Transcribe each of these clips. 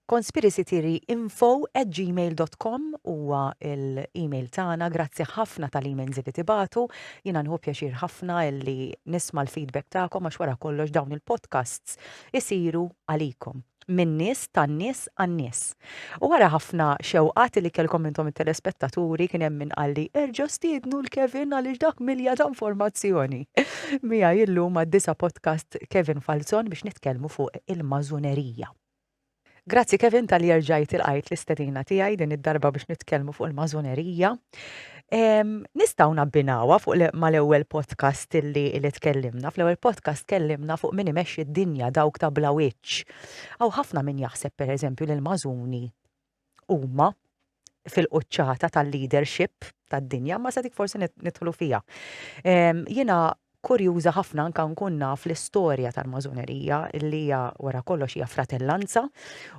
conspiracytheoryinfo@gmail.com huwa l-email tagħna. Grazzi ħafna tal-emails li tibatu. Jiena nħu pjaċir ħafna illi nisma' l-feedback tagħkom għax wara kollox dawn il-podcasts isiru għalikom. Min-nies tan-nies għan-nies. U wara ħafna xewqat li kellkom intom it-telespettaturi kien hemm min qalli erġa' stiednu l-Kevin għaliex dak milja ta' informazzjoni. Mija illum għad-disa podcast Kevin Falzon biex nitkellmu fuq il-mażunerija. Grazzi Kevin tal-li rġajt il-qajt l-istedina tiegħi din id-darba biex nitkellmu fuq il-mażunerija. Nistgħu nabbinawa fuq mal-ewwel podcast li tkellimna. Fl-ewwel podcast tkellimna fuq min imexxi d-dinja dawk ta' bla wiċċ. Aw ħafna min jaħseb pereżempju li l-mażuni huma fil-quċċata tal-leadership tad-dinja, ma sa dik forsi nidħlu fiha. Jiena kurjuża ħafna anke nkun naf l-istorja tal-mażunerija li hija wara kollox hija fratellanza,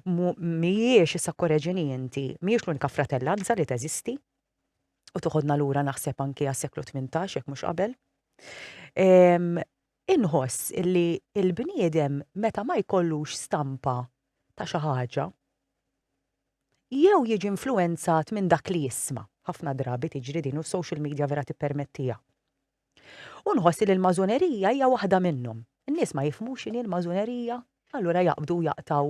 mhijiex issa korreġini inti, mhijiex l-unika fratellanza li teżisti u toħodna lura naħseb anke għas-seklu 18 jekk mhux qabel. Inħoss illi l-bniedem meta ma jkollux stampa ta' xi ħaġa jew jiġi influenzat minn dak li jisma'. Ħafna drabi tiġri din u s-social media vera tippermettija. U nħossi li l-mażunerija hija waħda minnhom. In-nies ma jifhmux x'inhi l-mażunerija, allura jaqbdu jaqtaw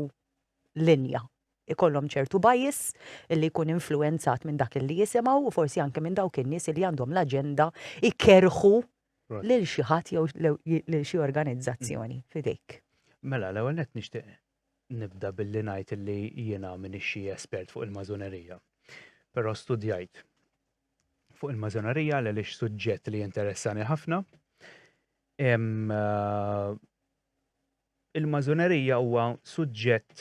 linja. Ikollhom ċertu bias illi jkun influenzat minn dak illi jisimgħu u forsi anke minn dawk in-nies li għandhom l-aġenda ikkerħu lil xi ħadd jew lil xi organizzazzjoni fidejk. Mela, l-ewwel qed nixtieq nibda billi ngħid illi jiena m'iniex xi espert fuq il-mażunerija. Però studjajt fuq il-mażunerija għaliex suġġett li jinteressani ħafna. Il-mażunerija huwa suġġett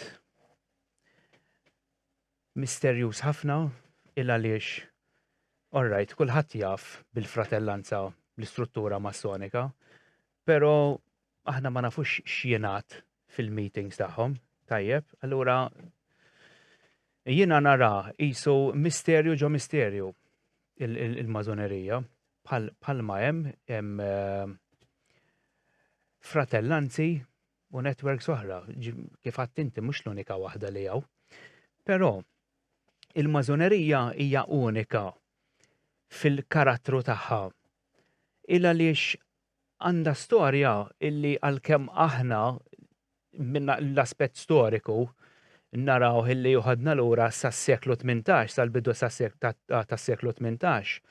misterjuż ħafna il għaliex alright, kulħadd jaf bil-fratellanza l-istruttura massonika, però aħna ma nafux x'jingħad fil-meetings tagħhom. Tajjeb, allura jiena nara qisu misterju ġo misterju il-mażunerija bħalma hemm fratellanzi u networks oħra, kif għadt inti mhux l-unika waħda li hawn. Però il-mażunerija hija unika fil-karattru tagħha. Il għaliex għandha storja illi għalkemm aħna minn l-aspett storiku naraw illi juħadna lura sas-seklu 18, sal-bidu tas-seklu 18,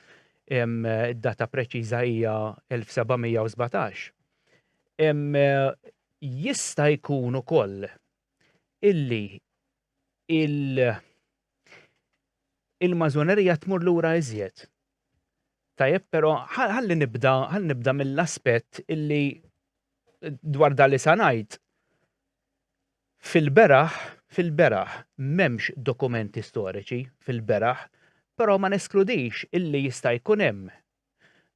id-data preċiża hija 1717. Jista' jkun ukoll illi il-mażunerija tmur lura iżjed. Tajjeb, però ħalli nibda mill-aspett illi dwar dan li sa ngħid fil-beraħ m'hemmx dokumenti storiċi fil-beraħ, però ma neskludix illi jista' jkun hemm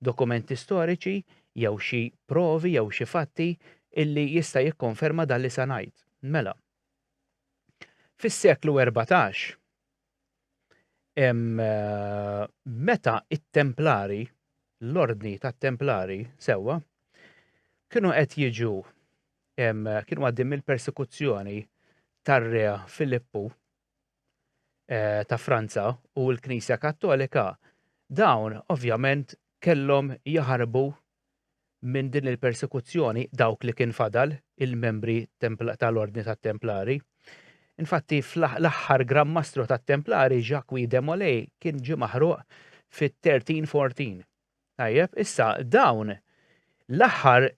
dokumenti storiċi jew xi provi jew xi fatti illi jista' jikkonferma dan li sa ngħid. Mela, fis-seklu 14 meta it-Templari, l-ordni tat-Templari sewwa, kienu qed jiġu kienu għaddim il-persekuzzjoni tar-Re Filippu ta' Franza u l-Knisja Kattolika, dawn ovvjament kellhom jaħarbu minn din il-persekuzzjoni dawk li kien fadal il-membri tal-ordni tat-Templari. Infatti fl-aħħar Gran Mastru tat-Templari Jacques de Molay kien ġie maħruq fit-1314. Tajjeb, issa dawn l-aħħar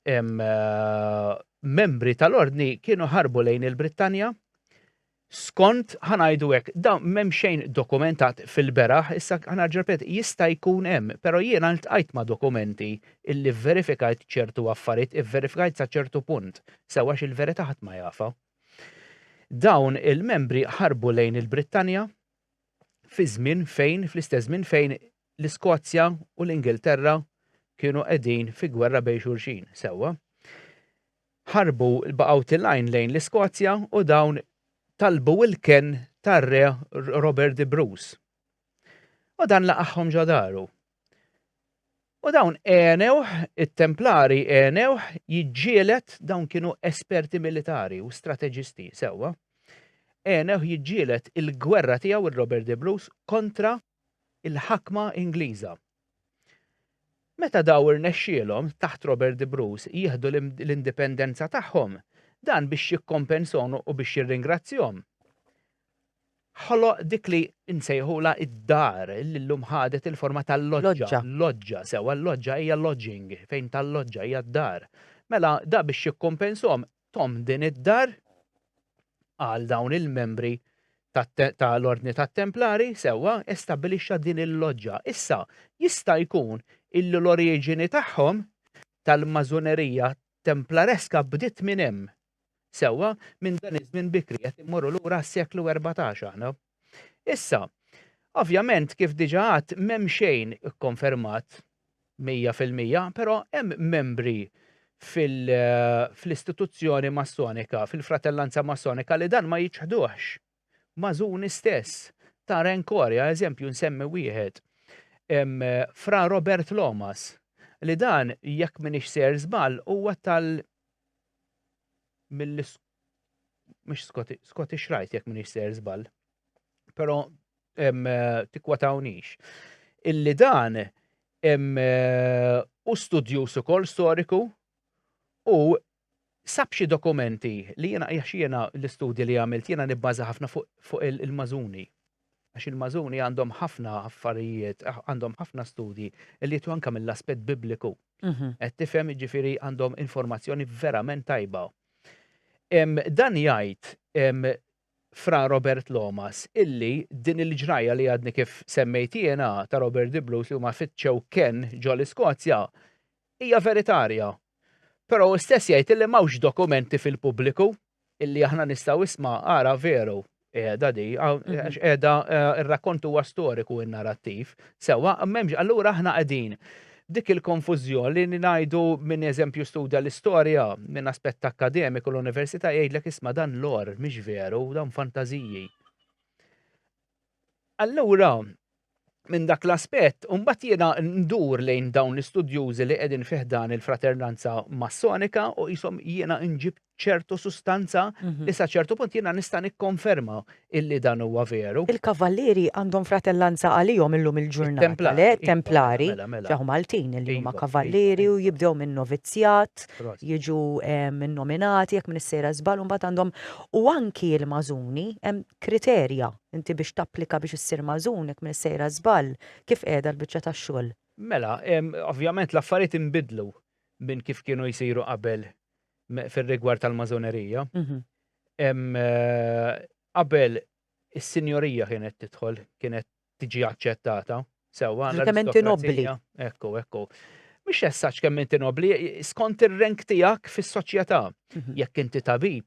membri tal-ordni kienu ħarbu lejn il-Brittanja. Skont ħanajdu hekk, dawn m'hemm xejn dokumentat fil-beraħ, issa ħanarġa jista' jkun hemm, però jiena ltqajt ma' dokumenti illi verifikajt ċertu affarijiet, ivverifikajt sa ċertu punt, sewwa il-verità ħadd ma jafa. Dawn il-membri ħarbu lejn il-Brittanja fl-istess żmien fejn l-Iskozja u l-Ingilterra kienu qegħdin fi gwerra bejn xulxin, sewwa. Ħarbu baqgħu tilajn lejn l-Iskozja u dawn talbu il-ken tar-Re Robert de Bruce. U dan laqahom ġo daru. U dawn it-Templari jiġġielet, dawn kienu esperti militari u strateġisti sewwa. għenew jiġġielet il-gwerra tiegħu il-Robert de Bruce kontra il-ħakma Ingliża. Meta daw irnexxielhom taħt Robert de Bruce jieħdu l-indipendenza tagħhom, dan biex jikkompensonu u biex jirringrazzjahom. Ħoloq dik li nsejħula id-dar li llum ħadet il-forma tal-loġġa. Loġġa, sewa l-loġġa hija lodging, fejn tal-loġġa hija d-dar. Mela da biex jikkompensahom tom din id-dar għal dawn il-membri tal-Ordni tat-Templari sewwa estabbilixxa din il-loġġa. Issa jista' jkun illi l-oriġini tagħhom tal-Mażonerija Templareska bdiet minn hemm. Sewwa minn dan iż-żmien bikri qed immorru lura s-seklu 14 aħna. Issa, ovvjament kif diġà għadt m'hemm xejn ikkonfermat 100%, però hemm membri fl-istituzzjoni massonika, fil-fratellanza massonika li dan ma jiċħduhx. Mażuni stess. Ta' renkorja, eżempju nsemmi wieħed. Fra Robert Lomas, li dan jekk minix ser żball huwa mhux Scottish Rite jekk minix ser żball. Però tikkwatawniex. Illi dan u studjus ukoll storiku u sab xi dokumenti li jiena l-istudji li għamilt jiena nibbaża ħafna fuq il-Mażuni. Għax il-Mażuni għandhom ħafna affarijiet, għandhom ħafna studji li jitu anke mill-aspett bibliku. Qed tifhem jiġifieri għandhom informazzjoni verament tajba. Dan jgħid fra Robert Lomas illi din il-ġraja li għadni kif semmejt jiena ta' Robert de Bruce li huma fitxew Ken ġol Iskozja hija veritarja. Però stess jgħid illi m'hawnx dokumenti fil-pubbliku illi aħna nistgħu isma' ara veru qiegħda di, qiegħda ir-rakkont huwa storiku in-narrattiv. Sewwa m'hemmx allura aħna qegħdin dik il-konfużjoni li ngħidu minn eżempju studja l-istorja minn aspett akkademiku l-università jgħidlek isma' dan lor mhix veru, dan fantażiji. Allura minn dak l-aspett, mbagħad jiena ndur lejn dawn l-istudjużi li qegħdin fih dan il-fraternanza massonika u qishom jiena nġib ċertu sustanza li sa ċertu punt jiena nista' nikkonferma illi dan huwa veru. Il-kavallieri għandhom fratellanza għalihom illum il-ġurnata, le? Templari, ġew Maltin li huma kavallieri u jibdew minn novizzjat, jiġu nominati jekk minn is-sejra żball u mbagħad għandhom u anki l-Mażuni hemm kriterja inti biex tapplika biex issir Mażun jekk minn is-sejra żball kif qiegħda l-biċċa tax-xogħol. Mela, ovvjament l-affarijiet inbidlu minn kif kienu jsiru qabel fil-rigward tal-Mażonerija. Qabel is-sinjorija kienet tidħol, kienet tiġi aċċettata. Sewwa kemm inti nobbli. Ekku. Mhux essax kemm inti nobbli, skont ir-rank tiegħek fis-soċjetà. Jekk inti tabib,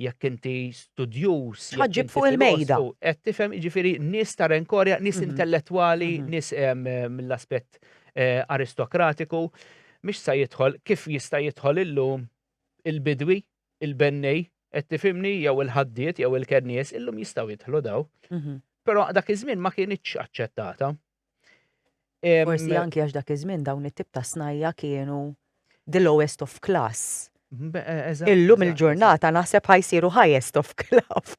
jekk inti studjus. Ħaġġib fuq il-mejda. Qed tifhem jiġifieri nies ta' renkorja, nies intellettwali, nies mill-aspett aristokratiku, mhux sa jidħol kif jista' jidħol illum il-bidwi, il-bennej, qed tifhimni jew il-ħaddiet jew il-kernies illum jistgħu jidħlu daw. Però dak iż-żmien ma kienitx aċċettata. Forsi anke għax dak iż-żmien dawn it-tip ta' snajja kienu the lowest of class. Illum il-ġurnata naħseb ħajsiru highest of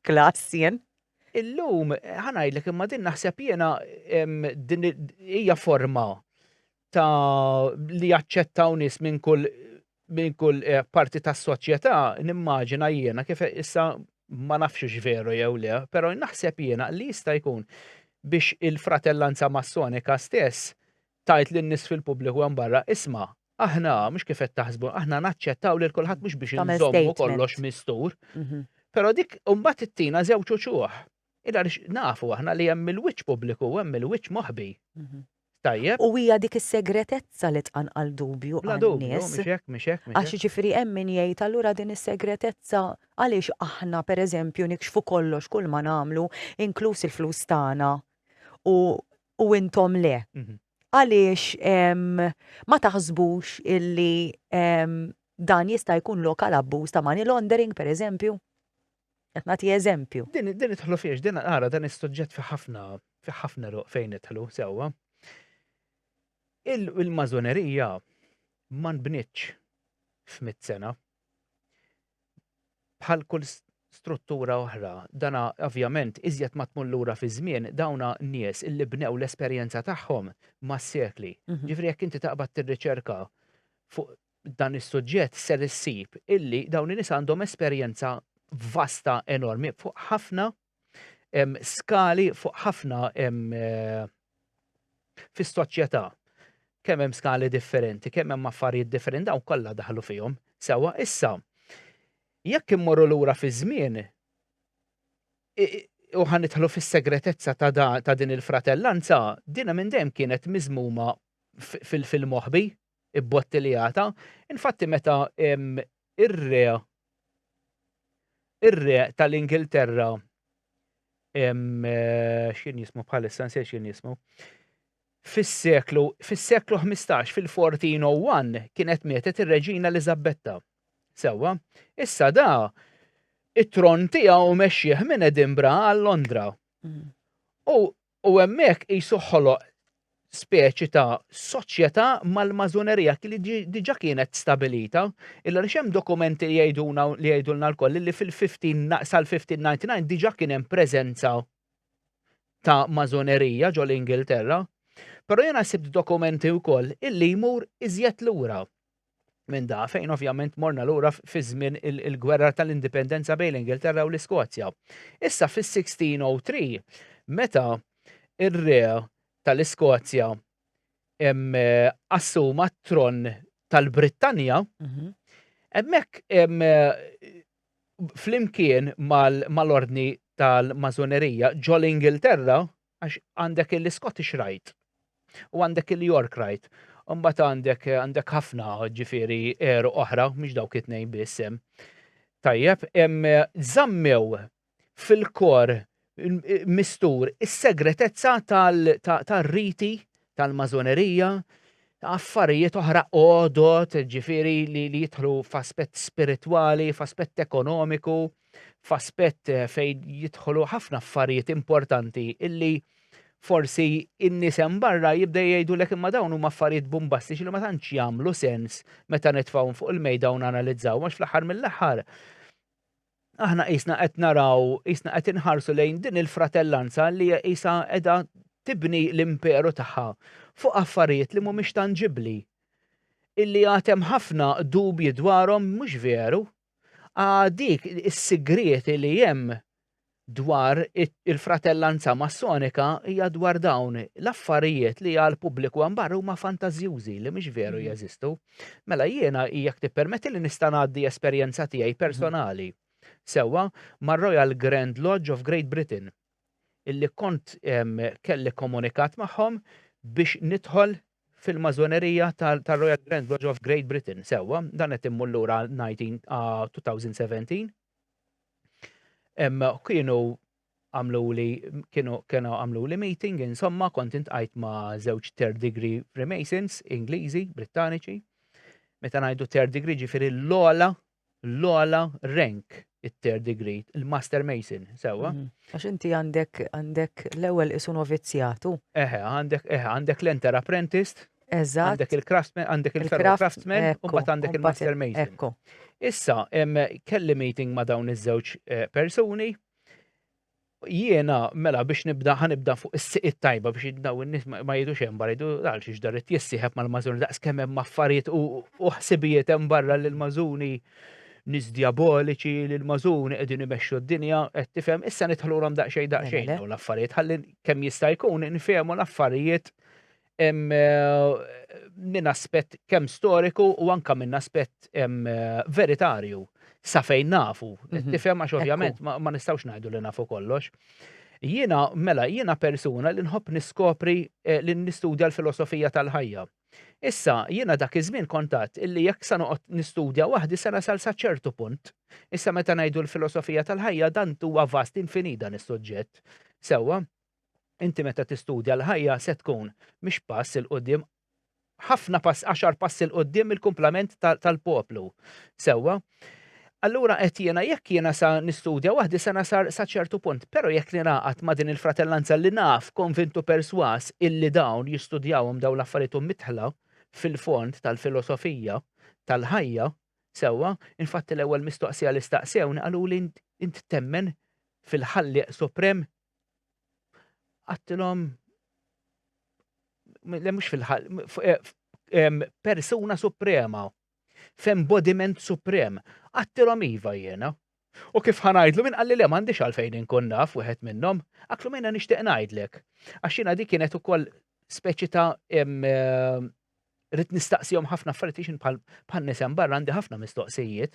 class jien. Illum ħanajdlek imma din naħseb jiena din hija forma ta' li jaċċettaw nies minn kull parti tas-soċjetà nimmaġina jiena kif issa ma nafx veru jew le, però naħseb jiena li jista' jkun biex il-fratellanza massonika stess tajt lin-nies fil-pubbliku hemm barra isma' aħna mhux kif qed taħsbu, aħna naċċettaw lil kulħadd mhux biex inżommu kollox mistur. Però dik mbagħad ittina żewġ uċuħ. Nafu aħna li hemm il-wiċċ pubbliku hemm il-wiċċ moħbi. Tajjeb. U hija dik is-segretezza li tqanqal dubju għan-nies. Mhix hekk. Għax jiġifieri hemm min jgħid allura din is-segretezza għaliex aħna pereżempju nikxfu kollox kull ma nagħmlu, inkluż il-flus tagħna u intom le. Għaliex ma taħsbux illi dan jista' jkun lokal abbuż ta' money laundering pereżempju? Qed nagħti eżempju. Din idħlu fiex, din ara dan is-suġġett fi ħafna fejn idħlu sewwa. Il-Mażonerija ma nbnitx f'100 sena. Bħal kull struttura oħra. Dana ovvjament iżjed ma tmur lura fi żmien dawna nies illi bnew l-esperjenza tagħhom mas-sekli. Ġifri jekk inti taqbad tirriċerka fuq dan is-suġġett ser issib illi dawn in-nies għandhom esperjenza vasta enormi fuq ħafna skali, fuq ħafna fis-soċjetà. Kemm hemm skali differenti, kemm hemm affarijiet differenti, dawn kollha daħlu fihom. Sewwa issa, jekk immorru lura fi żmien u ħanidħlu fis-segretezza ta' din il-fratellanza, dina minn dejjem kienet miżmuma fil-moħħbi, ibbottiljata. Infatti meta ir-re tal-Ingilterra x'kien jismu bħalissa nsejt x'kien jismu. Fis-seklu 15 fil-1401 kienet mietet ir-Reġina Eliżabetta. Sewwa, issa da it-tron tiegħu mexxih minn Edinburgh għal Londra. U hemmhekk qisu ħoloq speċi ta' soċjetà mal-mażonerija li diġà kienet stabilita, illa li hemm dokumenti li jgħidulna lkoll li sal-1599 diġà kien hemm preżenza ta' mażonerija ġol l-Ingilterra. Però jena sibt dokumenti wkoll illi jmur iżjed lura minn da fejn ovvjament morna lura fi żmien il-gwerra tal-indipendenza bejn l-Ingilterra u l-Iskozja. Issa fis-1603 meta ir-re tal-Iskozja assuma t-tron tal-Brittanja, hemmhekk flimkien mal-ordni tal-mażonerija ġol Ingilterra għax għandek il-Scottish Rite u għandek il-York Rite. Mbagħad għandek ħafna ġifieri eru oħra, mhux dawk it-tnejn biss hemm. Tajjeb, żammew fil-kor mistur is-segretezza tar-riti tal-mażonerija, affarijiet oħra għodot, ġifieri li jidħlu f'aspett spiritwali, f'aspett ekonomiku, f'aspett fejn jidħlu ħafna affarijiet importanti illi forsi in-nies hemm barra jibda jgħidulek imma dawn huma affarijiet bombastiċi li ma tantx jagħmlu sens meta nitfgħu fuq il-mejda u nanalizzaw għax fl-aħħar mill-aħħar aħna qisna qed naraw, qisna qed inħarsu lejn din il-fratellanza li qisha qiegħda tibni l-imperu tagħha fuq affarijiet li mhumiex tanġibbli. Illi għad hemm ħafna dubji dwarhom mhux veru. Dik is-sigriet li hemm dwar il-fratellanza massonika hija dwar dawn l-affarijiet li għal pubbliku hemm barra huma fantażjużi li mhux veru jeżistu. Mela jiena jekk tippermetti li nista' ngħaddi esperjenza tiegħi personali. Sewwa mar-Royal Grand Lodge of Great Britain illi kont kelli komunikat magħhom biex nidħol fil-mażonerija tal-Royal Grand Lodge of Great Britain. Sewwa dan qed immur lura 2017. Kienu għamlu li meeting, insomma, kont intqajt ma' żewġ third degree Freemasons Ingliżi, Brittaniċi. Meta ngħidu third degree ġifieri l-ogħla rank it-third degree, il-Master Mason, sewwa. Għax inti għandek l-ewwel isu novizzjatu. Għandek l-enter apprentice, Eżatt. għandek il-craftsman, għandek il-fellow craftsman, u mbagħad għandek il-Master Mason. Ekku. Issa, kelli meeting ma' dawn iż-żewġ persuni. Jiena mela biex ħanibda fuq is-siq tajba biex daw in-nies ma jgħidux hemm barra jgħidu għal xi ġdaret jissieħeb mal-mażuni daqskemm hemm affarijiet u ħsibijiet hemm barra lil mażuni nies diaboliċi lil mażuni qegħdin imexxu d-dinja qed tifhem issa nidħlulhom daqsxejn dawn l-affarijiet ħalli kemm jista' jkun infehmu l-affarijiet minn aspett kemm storiku u anke minn aspett veritarju. Sa fejn nafu, tifhem għax ovvjament ma nistgħux ngħidu li nafu kollox. Jiena persuna li nħobb niskopri li nistudja l-filosofija tal-ħajja. Issa jiena dak iż-żmien kontatt illi jekk sa noqgħod nistudja waħdi se nasal sa ċertu punt. Issa meta ngħidu l-filosofija tal-ħajja dan huwa vast infinit dan is-suġġett. Sewwa, inti meta tistudja l-ħajja se tkun mhix pass il qudiem ħafna pass 10 pass il qudiem il-kumplament tal-poplu. Sewwa, allura qed jekk jiena sa nistudja waħdi se nasar sa ċertu punt, però jekk niraqat ma' din il-fratellanza li naf konvintu perswas illi dawn jistudjawhom dawn l-affarijiet mitħla fil-fond tal-filosofija tal-ħajja, Sewwa, infatti l-ewwel mistoqsija li staqsewni qalu li int temmen fil-ħalliq suprem. Għattilhom mhux persuna suprema, f'embodiment suprem. Għattilhom iva jiena. U kif ħanajdlu minn qalli le m'għandix għalfejn inkun naf wieħed minnhom, għaklu minna nixtieq ngħidlek. Għax jiena dik kienet ukoll speċi ta' rid nistaqsihom ħafna affarijiet bħal nies hemm barra għandi ħafna mistoqsijiet.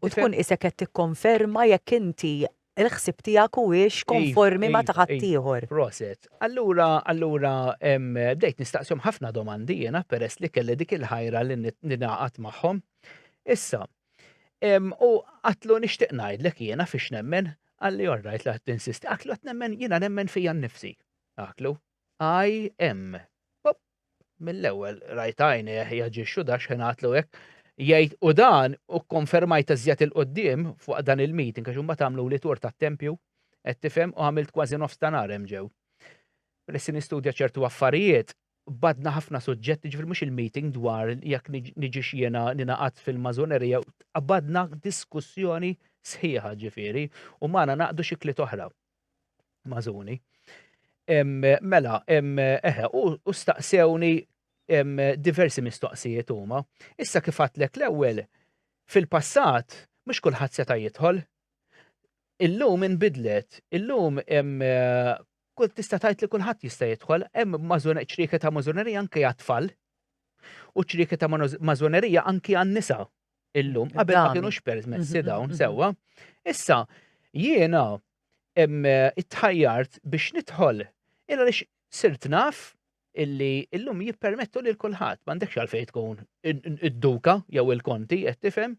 U tkun isek qed tikkonferma jekk inti il-ħsieb tiegħek huwiex konformi ma ta' ħadd ieħor. Proset. Allura bdejt nistaqsihom ħafna domandi jiena peress li kelli dik il-ħajra li ningħaqad magħhom. Issa, u għatlu nixtieq ngħidlek jiena fiex nemmen, għalli orrajt li qed tinsisti, għatlu qed nemmen jiena nemmen fija nnifsi. Għatlu, I am. Mill-ewwel rajt għajni jaġixxu dax ħinatlu hekk. Jgħid u dan u konfermajt iżjed il-qoddim fuq dan il-meeting għax huma tagħmlu li tur tat-tempju qed tifhem u għamilt kważi nofs ta' nhar hemm ġew. Peress nistudja ċertu affarijiet, badna ħafna suġġetti ġifier mhux il-meeting dwar jekk niġix jiena ninaqat fil-mażonerija, badna diskussjoni sħiħa ġifieri u magħna naqdu xi kliet oħra. Mażuni. Mela, u staqsewni diversi mistoqsijiet huma. Issa kif għatlek l-ewwel fil-passat mhux kulħadd seta' jidħol. Illum inbidlet, illum kull tista' tgħid li kulħadd jista' jidħol, hemm ċrieka ta' mażonerija anke għat-tfal u ċrieka ta' mażonerija anke għan-nisa illum qabel ma kienux permessi dawn sewwa. Issa jiena ittħajjart biex nidħol illa li sirt naf illi illum jippermettu lil kulħadd m'għandekx għalfejn tkun id-duka jew il-konti qed tifhem.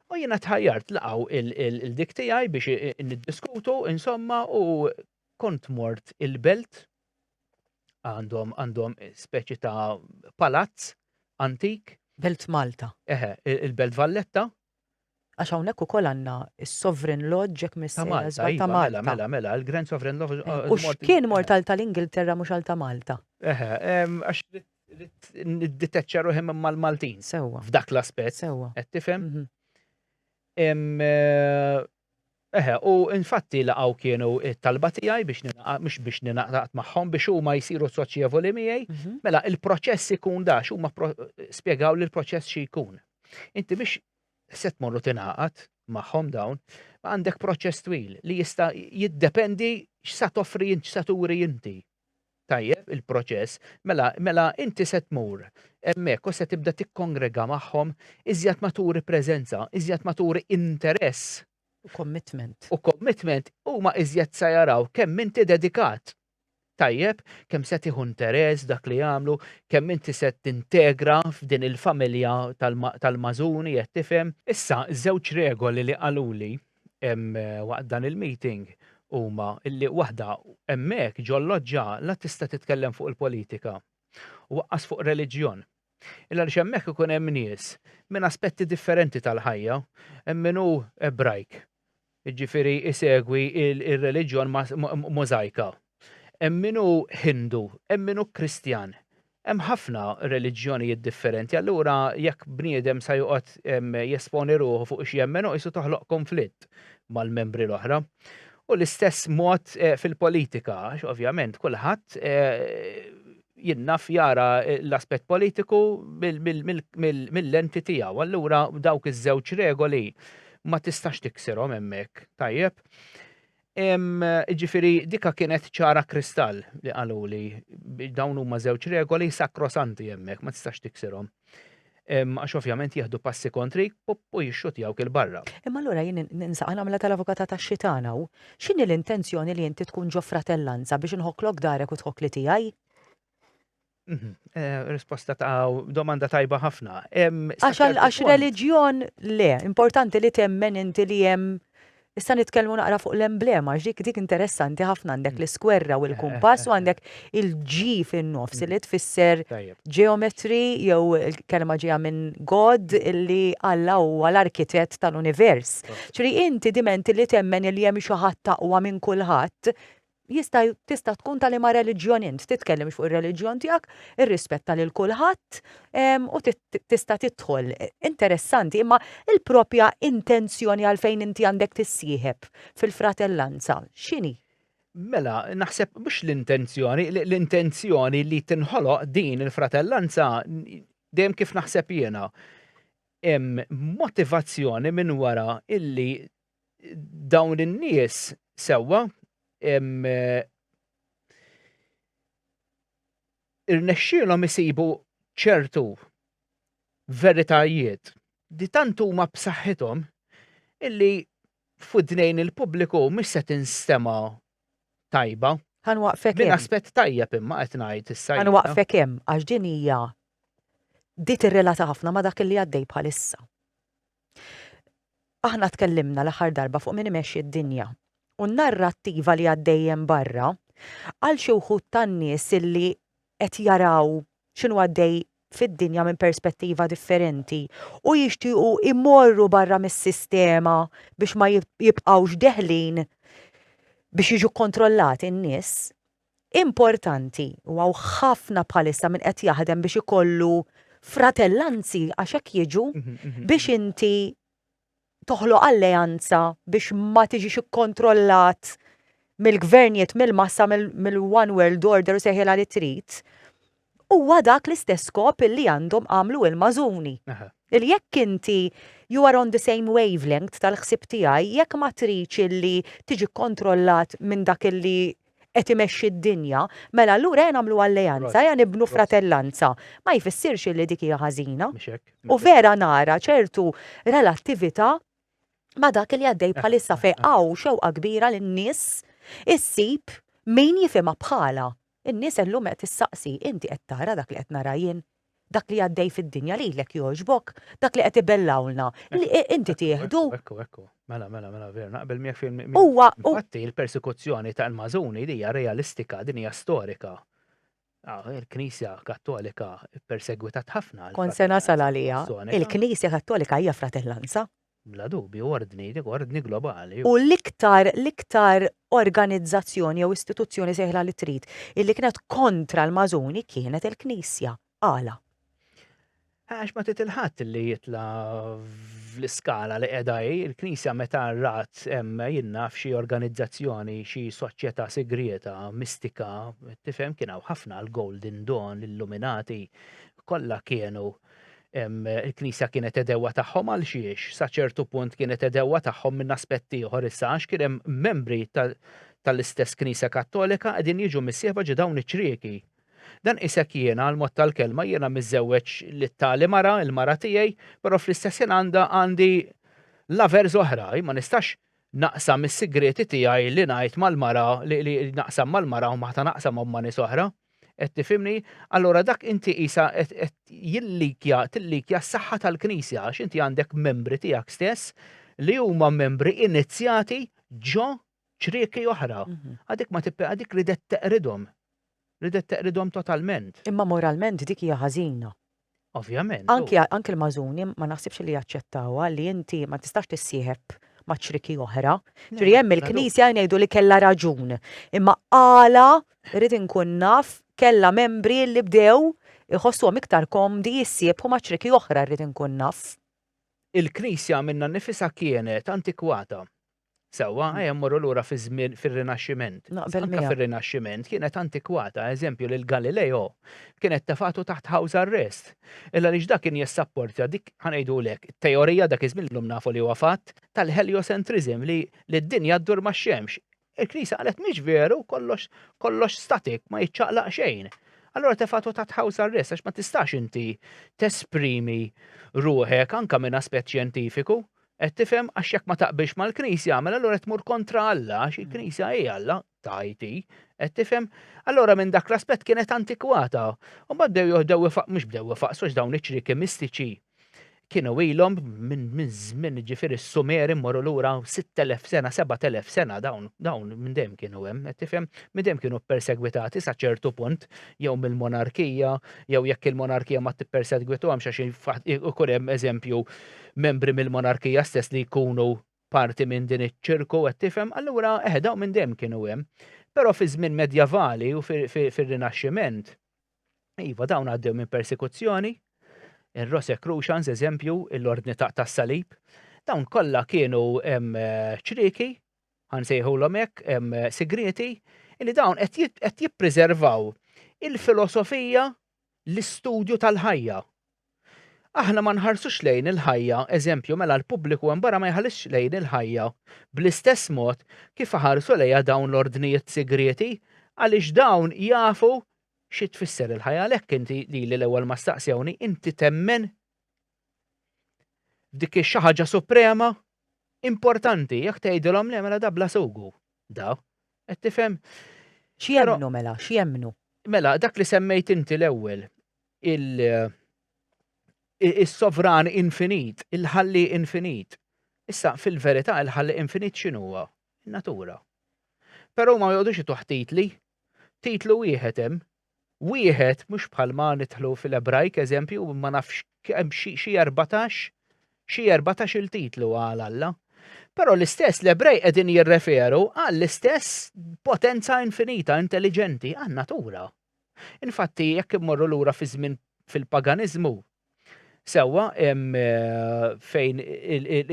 U jiena tħajjart laqgħu il-dik tiegħi biex niddiskutu insomma u kont mort il-belt għandhom speċi ta' palazz antik. Belt Malta. Il-Belt Valletta. Għax hawnhekk ukoll għandna s-Sovereign Lodge jekk ta' Malta. Mela, il-Grand Sovereign Lodge. U x'kien mort għal tal-Ingilterra mhux għal ta' Malta? Għax nidditeċċa ruħi mal-Maltin. Sewwa. F'dak l-aspett. Sewwa. Qed tifhem? U infatti laqgħu kienu t-talba tiegħi mhux biex ninaqat magħhom biex huma jsiru soċjevoli miegħi. Mela il-proċess ikun da x'huma spjegaw li l-proċess xi jkun. Inti biex se tmorru tingħaqad magħhom dawn, ma għandek proċess twil li jista' jiddependi x'sa toffri int x'sa turi inti. Tajjeb il-proċess, mela inti se tmur hemmhekk u se tibda tikkongrega magħhom iżjed ma turi preżenza, iżjed ma turi interess. U commitment. U commitment huma iżjed sa jaraw kemm inti dedikat. Tajjeb, kemm se tieħu interess dak li jagħmlu, kemm inti se tintegra f'din il-familja tal-Mażuni qed tifhem. Issa żewġ regoli li qaluli waqt dan il-meeting huma illi waħda hemmhekk ġol-loġġa la tista' titkellem fuq il-politika u waqqas fuq reliġjon. Illa li hemmhekk ikun hemm nies minn aspetti differenti tal-ħajja, hemm min hu Ebrajk, jiġifieri isegwi il-reliġjon możajka. Hemm min hu Hindu, hemm min hu Kristjan. Hemm ħafna reliġjonijiet differenti, allura jekk bniedem sa joqgħod jesponi ruħu fuq xi jemmenu qisu toħloq konflitt mal-membri l-oħra. U l-istess mod fil-politika, għax ovvjament kulħadd jinnaf jara l-aspett politiku mill-lenti tiegħu. Allura dawk iż-żewġ regoli ma tistax tiksirhom hemmhekk. Tajjeb. Ġifieri dika kienet ċara kristall li qaluli dawn huma żewġ regoli sakrosanti hemmhekk ma tistax tiksirhom. Għax ovvjament jieħdu passi kontri u jixxutjawk il-barra. Imma allura jien ninsaq nagħmilha tal-avukata tax-xitana u x'inhi l-intenzjoni li inti tkun ġo fratellanza biex inħokklok darek u tħokkli tiegħi? Risposta ta' domanda tajba ħafna. Għax reliġjon le, importanti li temmen inti li hemm. Issa nitkellmu naqra fuq l-emblema, dik interessanti ħafna għandek l-iskwerra u l-kumpass u għandek il-G fin-nofs li tfisser geometry jew il-kelma ġejja minn God illi Alla huwa l-arkitett tal-univers. Ċri inti dimenti li temmen li hemm xi ħadd taqwa minn kulħadd, tista' tkun tal-ima reliġjon int, titkellem fuq ir-reliġjon tiegħek, irrispetta lil kulħadd u tista' tidħol. Interessanti, imma il-propja intenzjoni għalfejn inti għandek tissieħeb fil-fratellanza, x'inhi? Mela, naħseb mhux l-intenzjoni li tinħoloq din il-fratellanza dejjem kif naħseb jiena. Hemm motivazzjoni minn wara illi dawn in-nies sewwa irnexxielhom isibu ċertu veritajiet li tant huma b'saħħithom illi f'udnejn il-pubbliku mhux se tinstema' tajba. Ħanwaqfek Min hemm. aspett tajjeb imma qed ngħid issa. Ħanwaqfek hemm għax din hija tirrelata ħafna ma' dak li għaddej bħalissa. Aħna tkellimna l-aħħar darba fuq min imexxi d-dinja. U n-narrattiva li għaddejjem barra għal xi wħud tan-nies illi qed jaraw x'inhu għaddej fid-dinja minn perspettiva differenti u jixtiequ immorru barra mis-sistema biex ma jibqgħux deħlin biex jiġu kontrollati n-nies. Importanti u għaw ħafna bħalissa minn qed jaħdem biex ikollu fratellanzi għax hekk jiġu biex inti toħloq alleanza biex ma tiġix ikkontrollat mill-gvernijiet, mill-massa, mill-One World Order u seħela li trid. Huwa dak l-istess skop illi għandhom għamlu il-Mażuni. Il-jekk inti you are on the same wavelength tal-ħsib tiegħi, jekk ma tridx illi tiġi kontrollat minn dak illi qed imexxi d-dinja, mela allura nagħmlu alleanza, nibnu fratellanza. Ma jfissirx illi dik hija ħażina. U vera nara ċertu relattività ma dak li għaddej bħalissa fejqaw xewqa kbira lin-nies issib min jifhimha bħala. In-nies illum qed issaqsi, inti qed tara dak li qed nara jien, dak li għaddej fid-dinja lilek jogħġbok, dak li qed ibellawlna. Inti tieħdu. Ekku. Mela, vera, naqbel miegħek film. Infatti il-persekuzzjoni tal-Mażuni hija realistika, din hija storika. Il-Knisja Kattolika persegwitat ħafna. Kont se nasal għalija. Il-Knisja Kattolika hija fratellanza. Bla dubju, ordni globali. U l-iktar organizzazzjoni jew istituzzjoni seħla li trid illi kienet kontra l-Mażuni kienet il-Knisja. Għala. Għax ma titilħat li jitla fl-iskala li qiegħda il-Knisja meta rat jinna f'xi organizzazzjoni, xi soċjetà segreta, mistika, tifhem kien hawn ħafna l-Golden Dawn, l-Illuminati, kollha kienu il-Knisja kienet edewwa tagħhom għal xiex, sa ċertu punt kienet edewwa tagħhom minn aspetti ieħor issa għax kien hemm membri tal-istess Knisja Kattolika qegħdin jiġu missieħba ġi dawn iċ-ċrieki. Dan isek jiena għal mod tal-kelma jiena miżewweġ lit-tali mara, il-mara tiegħi, però fl-istess għandi lavers oħra, ma nistax naqsam is-sigreti tiegħi li ngħid mal-mara li naqsam mal-mara u ma naqsam ma' nies oħra. Qed tifhimni, allura dak inti qisha qed tillikja s-saħħa tal-Knisja għax inti għandek membri tiegħek stess li huma membri inizjati ġo ċrieki oħra. Għadik ridet teqridhom totalment. Imma moralment dik hija ħażina. Ovvjament. Anke l-Mażuni ma naħsibx li jaċċettawha li inti ma tistax tissieħeb ma' ċriki oħra. Ġri hemm il-Knisja jgħidu li kellha raġun. Imma qala rrid inkun naf kella membri li bdew iħossuhom iktar komdi jissiebħu ma' ċriki oħra rrid inkun naf. Il-Knisja minna nifisha kienet antikwata. Sewwa, mmorru lura fi żmien fir-Rinaxximent. Anke fir-Rinaxximent kienet antikwata, eżempju lil Galileo kienet tefatu taħt house arrest. Illa li dak kien jissapportja dik ħanejdulek teorija dak iż-żmien llum nafu li huwa fatt tal-heliocentrism li d-dinja ddur max-xemx. Il-Knisja qalet mhix veru kollox statik ma jiċċaqlaq xejn. Allora tefatu taħt house arrest għax ma tistax inti tesprimi ruħek anke minn aspett xjentifiku. Qed tifhem għax jekk ma taqbilx mal-Knisja, mela allura tmur kontra Alla, għax il-Knisja hija Alla tajti, qed tifhem? Allura minn dak l-aspett kienet antikwata. U mbagħad bdew mhux bdew ifaqsux dawn iċ-ċrieki mistiċi. Kienu ilhom minn żmien ġifieri s-Sumeri mmorru lura 6,000 sena, 7,000 sena dawn minn dejjem kienu hemm, qed tifhem? Minn dejjem kienu ppersegwitati sa ċertu punt jew mill-monarkija, jew jekk il-monarkija ma tippersegwituhomx għax ikun hemm eżempju membri mill-monarkija stess li jkunu parti minn din iċ-ċirku qed tifhem, allura dawn minn dejjem kienu hemm. Però fi żmien medjavali u fir-Rinaxximent, iva dawn għaddew minn persekuzzjoni, ir-Rosicrucians eżempju, l-Ordni tas-Salib, dawn kollha kienu ċrieki, ħansejħulhom hekk, segreti, illi dawn qed jippreservaw il-filosofija, l-istudju tal-ħajja. Aħna ma nħarsux lejn il-ħajja, eżempju, mela l-pubbliku hemm barra ma jħallix lejn il-ħajja bl-istess mod kif ħarsu lejha dawn l-ordnijiet segreti għaliex dawn jafu xi tfisser il-ħajja għalhekk inti lili l-ewwel ma staqsjawni inti temmen f'dik xi ħaġa suprema importanti jekk tgħidilhom le mela da bla sugu. Da, qed tifhem? X'jemmnu mela, x'jemmnu? Mela dak li semmejt inti l-ewwel is-sovran infinit, il-ħalli infinit. Issa fil-verità il-ħalli infinit x'inhuwa? In-natura. Però ma jgħodux ituħ titli. Titlu wieħed hemm. Wieħed mhux bħalma nidħlu fil-Ebrajk eżempju ma nafx hemm xi 14 il-titlu għal Alla. Però l-istess l-Ebrej qegħdin jirreferu għall-istess potenza infinita, intelligenti, għan-natura. Infatti jekk immorru lura fi żmien fil-paganiżmu, sewwa fejn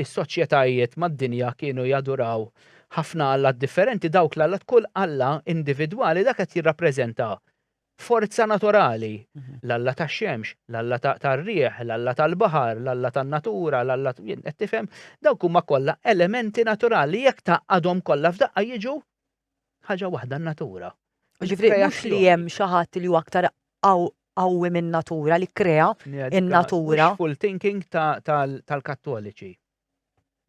is-soċjetajiet mad-dinja kienu jaduraw ħafna alla differenti dawk l-alla kull alla individwali dak qed jirrappreżenta forza naturali, l-alla tax-xemx, l-alla tar-rieħ, l-alla tal-baħar, l-alla tan-natura, l-alla qed tifhem, dawk huma kollha elementi naturali jekk taqgħadhom kollha f'daqqa jiġu ħaġa waħda n-natura. Ġifri mhux li hemm xi ħadd li hu aktar qawwi min-natura li krea in-natura. Wishful thinking tal-Kattoliċi.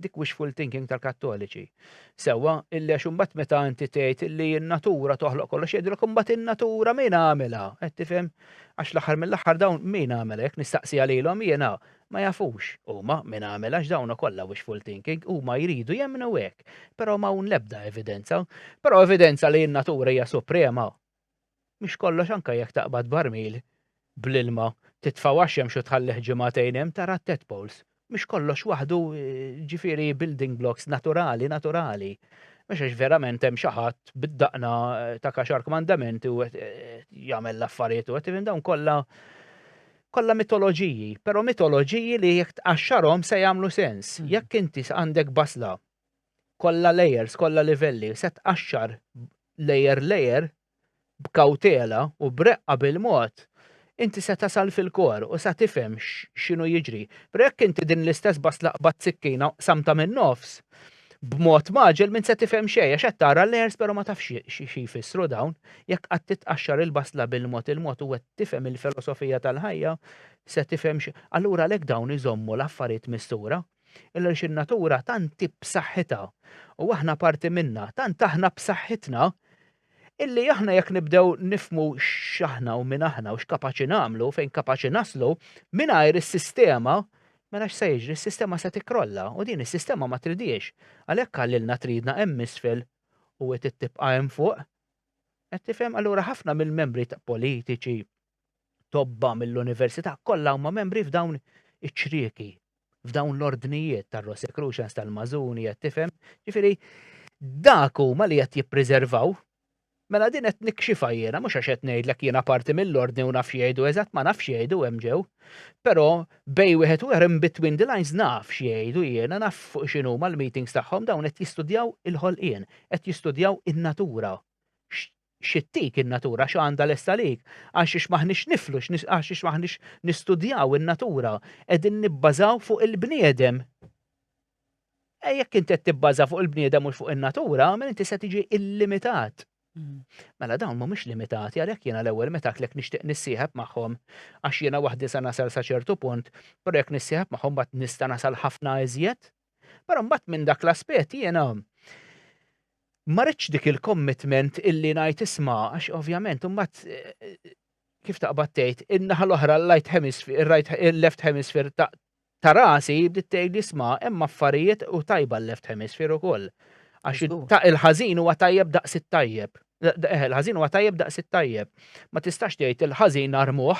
Dik wishful thinking tal-Kattoliċi. Sewwa illi għax imbagħad meta inti tgħid illi n-natura toħloq kollox jgħidulek imbagħad in-natura min għamilha, qed tifhem? Għax l-aħħar mill-aħħar dawn min għamilha jekk nistaqsija lilhom jiena ma jafux. Huma min għamilha għax dawn kollha wishful thinking huma jridu jemmnu hekk. Però ma hawn l-ebda evidenza. Però evidenza li n-natura hija suprema. Mhux kollox anke jekk taqbad barmil bl-ilma titfa' għaxjem xi tħallih ġimagħtejn hemm tara t-tadpoles. Mhux kollox waħdu ġifieri building blocks naturali. Mhux għax verament hemm xi ħadd bid-daqna ta' kaxar kmandamenti u jagħmel l-affarijiet u qed dawn kollha mitoloġiji, però mitoloġiji li jekk tqaxxarhom se jagħmlu sens. Jekk inti għandek basla kollha layers, kollha livelli, se tqaxxar layer b'kawtela u b'reqqa bil-mod, inti se tasal fil-kor u se tifhem x'inhu jiġri. Però jekk inti din l-istess basla qbad sikkina samta minn nofs, b'mod maġel minn se tifhem xejn għax qed tara layers però ma tafx xi jfissru dawn. Jekk qatt titqaxxar il-basla bil-mod u qed tifhem il-filosofija tal-ħajja, se tifhem allura għalhekk dawn iżommu l-affarijiet mistura. Illa in-natura tant b'saħħitha u aħna parti minnha, tant aħna b'saħħitna illi aħna jekk nibdew nifmu x'aħna u minn aħna u x'kapaċi nagħmlu fejn kapaċi naslu mingħajr is-sistema mela x'se jiġri s-sistema se tikrolla u din is-sistema ma tridix. Għalhekk għallilna tridna hemm isfel u qed tibqa' hemm fuq. Qed tifhem allura ħafna mill-membri politiċi tobba mill-università kollha huma membri f'dawn iċ-ċrieki, f'dawn l-ordnijiet tar-Rosicrucians tal-Mażuni qed tifhem. Ġifieri dak huma li qed jippreservaw. Mela din qed nikxifa jiena mhux għax qed ngħidlek jiena parti mill-ordni u naf jgħidu eżatt ma nafx jgħidu hemm ġew. Però bej wieħed u in between the lines naf x'jgħidu jiena naf fuq x'inhuma l-meetings tagħhom dawn qed jistudjaw il-ħolqien, qed jistudjaw in-natura. X'ittik in-natura x'għandha lesta lik għax maħniex niflu għax maħniex nistudjaw in-natura qegħdin nibbażaw fuq il-bniedem. Jekk inti qed tibbaża fuq il-bniedem u fuq in-natura, mela inti se tiġi illimitat. Mela dawn mhumiex limitati għalhekk jiena l-ewwel meta għaklek nixtieq nissieħeb magħhom għax jiena waħdi se nasal sa ċertu punt, però jekk nissieħeb magħhom mbagħad nista' nasal ħafna iżjed. Però mbagħad minn dak l-aspett jiena ma rridx dik il-commitment illi ngħid isma' għax ovvjament imbagħad kif taqbad tgħid in-naħa l-oħra l-right hemisphere, il-left hemisphere ta' rasi bdiet tgħid isma' hemm affarijiet u tajba l-left hemisphere ukoll. Għax il-ħażin huwa tajjeb daqs it-tajjeb. Il-ħażin huwa tajjeb daqs it-tajjeb. Ma tistax tgħid il-ħażin armuh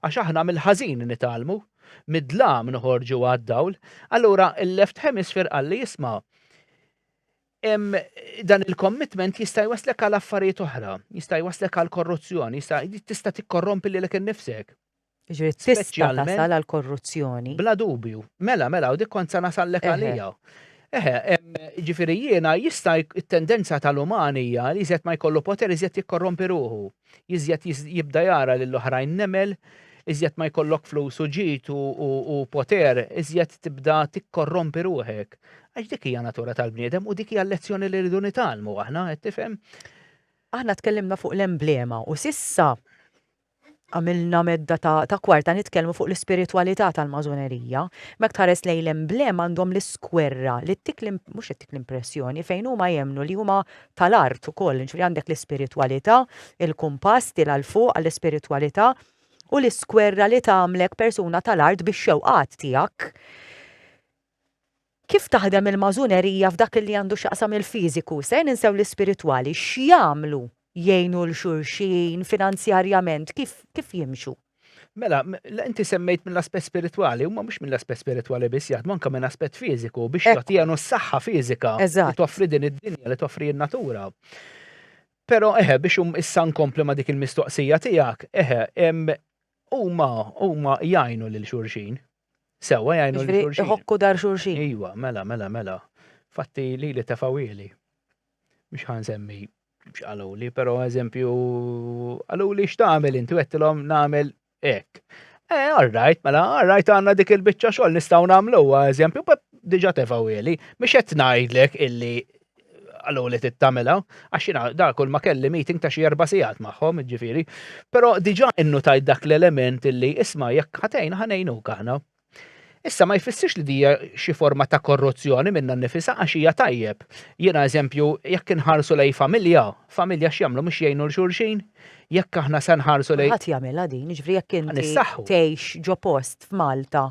għax aħna mill-ħażin nitalmu, mid-dlam noħorġu għad-dawl. Allura il-left hemisphere qal li jisma' dan il-commitment jista' jwaslek għal affarijiet oħra, jista' jwaslek għal korruzzjoni, tista' tikkorrompi lilek innifsek. Ġifieri tista' tasal għal korruzzjoni. Bla dubju. Mela, u dik kont sa nasallek għalija. Ġifieri jiena jista' it-tendenza tal-umani hija li iżjed ma jkollu poter iżjed jikkorrompi ruħu. Iżjed jibda jara lill-oħrajn nemel, iżjed ma jkollok flus u ġid u poter, iżjed tibda tikkorrompi ruħek. Għax dik hija natura tal-bniedem u dik hija l-lezzjoni li rridu nitalmu aħna, qed tifhem? Aħna tkellimna fuq l-emblema u sissa għamilna medda ta' kwarta nitkellmu fuq l-ispiritwalità tal-mażonerija. Mek tħares lejn l-emblem għandhom l-iskwerra li mhux qed tik l-impressjoni fejn huma jemnu li huma tal-art ukoll, ġifieri għandek l-ispiritwalità, il-kumpass għal fuq għall-ispiritwalità u l-iskwerra li tagħmlek persuna tal-art bix-xewqat tiegħek. Kif taħdem il-mażonerija f'dak li għandu x'aqsam il-fiżiku? Se ninsew l-ispiritwali x'jagħmlu? Jgħinu l-xurxin, finanzjarjament, kif jimxu? Mela, inti semmejt minn l-aspett spirituali, huma mhux minn l-aspett spirituali biss jaħdmu anke minn aspett fiżiku biex jagħtihom s-saħħa fiżika li toffri din id-dinja li toffri n-natura. Però biex issa nkompli ma' dik il-mistoqsija tiegħek, huma jgħinu lil xurxin. Sewwa jgħinu lil xurxin. Iħokku dar xurxin. Iwa, mela. Fatti li tafawili. Mhux ħansemmi għaluli, pero eżempju, għaluli x'tagħmel inti għettilhom nagħmel hekk. Alright, għandna dik il-biċċa xogħol nistgħu nagħmluha, eżempju, diġà tefawili, mhux qed ngħidlek illi għaluli tittamilha, għax jiena dak kull ma kelli meeting ta' xi 4 sigħat magħhom, ġifieri, però diġà innutajt dak l-element illi isma' jekk ħatejna ħanejnuk aħna. Issa ma jfissirx li dija xi forma ta' korruzzjoni minna nnifisha għax hija tajjeb. Jiena eżempju, jekk inħarsu lej familja x'jagħmlu mhux jgħinu l-xulxin, jekk aħna se nħarsu lej. Ħadd jagħmilha din, jiġifieri jekk inti tgħix ġo post f'Malta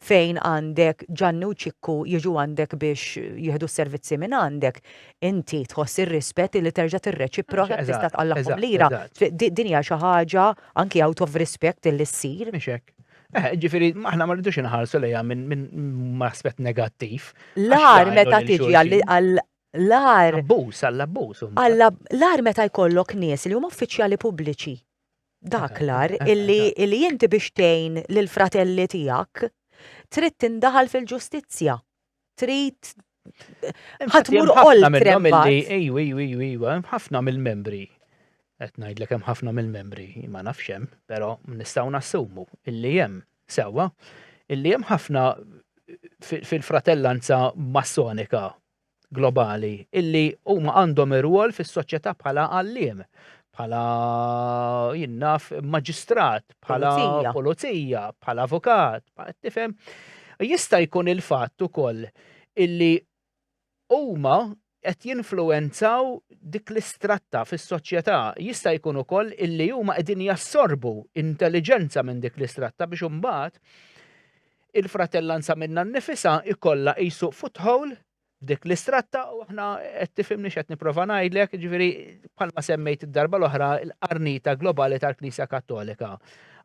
fejn għandek Ġanni u Ċikku jiġu għandek biex jieħdu s-servizzi minn għandek, inti tħoss ir-rispett li terġa' tirreċiproka tista' tqallaqhom lira. Din hija xi ħaġa anke out of respect illi ssir. Mhix hekk. Ġifieri aħna ma rridux inħarsu lejha minn aspett negattiv. L-ar meta tiġi għall-ar. Għall-abbuż. L-ar meta jkollok nies li huma uffiċjali pubbliċi. Dak l-ar illi inti biex tgħin lill-fratelli tiegħek trid tindaħal fil-ġustizzja. Trid ħatmur oltre. Ejwa, ħafna mill-membri. Qed ngħidlek hemm ħafna mill-membri, ma nafx hemm, però nistgħu nassumu illi hemm sewwa, illi hemm ħafna fil-fratellanza massonika globali illi huma għandhom ir-rwol fis-soċjetà bħala għalliem, bħala jinnaf maġistrat, bħala pulizija, bħala avukat, tifhem. Jista' jkun il-fatt ukoll illi huma qed jinfluwenzaw dik l-istratta fis-soċjetà, jista' jkun ukoll illi huma qegħdin jassorbu intelligenza minn dik l-istratta biex imbagħad il-fratellanza minnha nnifisha ikollha qisu foothold f'dik l-istratta u aħna qed tifhimni x'qed nipprova ngħidlek, ġifieri bħalma semmejt id-darba l-oħra l-qarnita globali tal-Knisja Kattolika.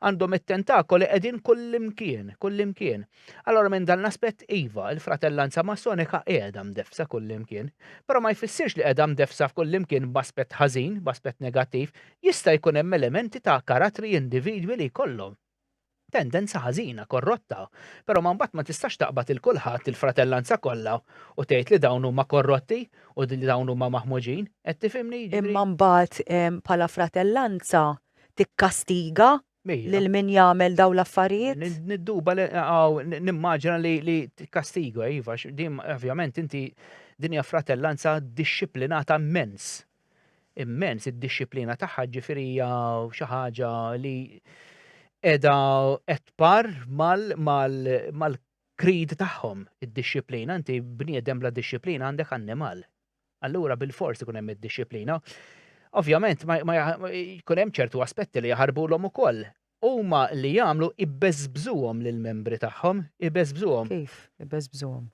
Għandhom it-tentakoli qegħdin kullimkien. Allora minn dan l-aspett iva, il-fratellanza massonika qiegħda mdefsa kullimkien, però ma jfissirx li qiegħda mdefsa f'kullimkien b'aspett ħażin, b'aspett negattiv, jista' jkun hemm elementi ta' karattri individwi li jkollhom tendenza ħażina, korrotta, però ma mbagħad ma tistax taqbad il-kulħadd il-fratellanza kollha u tgħid li dawn huma korrotti u li dawn huma maħmuġin, qed tifhimni? Imma mbagħad bħala fratellanza tikkastiga lil min jagħmel dawn l-affarijiet? Nidduba nimmaġina li tikkastiga iva, ovvjament inti din hija fratellanza dixxiplinata immens. Immens id-dixxiplina tagħha ġifieri hija xi ħaġa li edha etpar mal-krid tagħhom id-dixxiplina, inti bniedem bla dixxiplina għandek annimal. Allura bil-fors ikun hemm id-dixxiplina. Ovvjament ma jkun hemm ċertu aspetti li jaħarbulhom ukoll. Huma li jagħmlu ibbeżbżuhom lill-membri tagħhom, ibbeżbżuhom. Kif ibbeżbżuhom?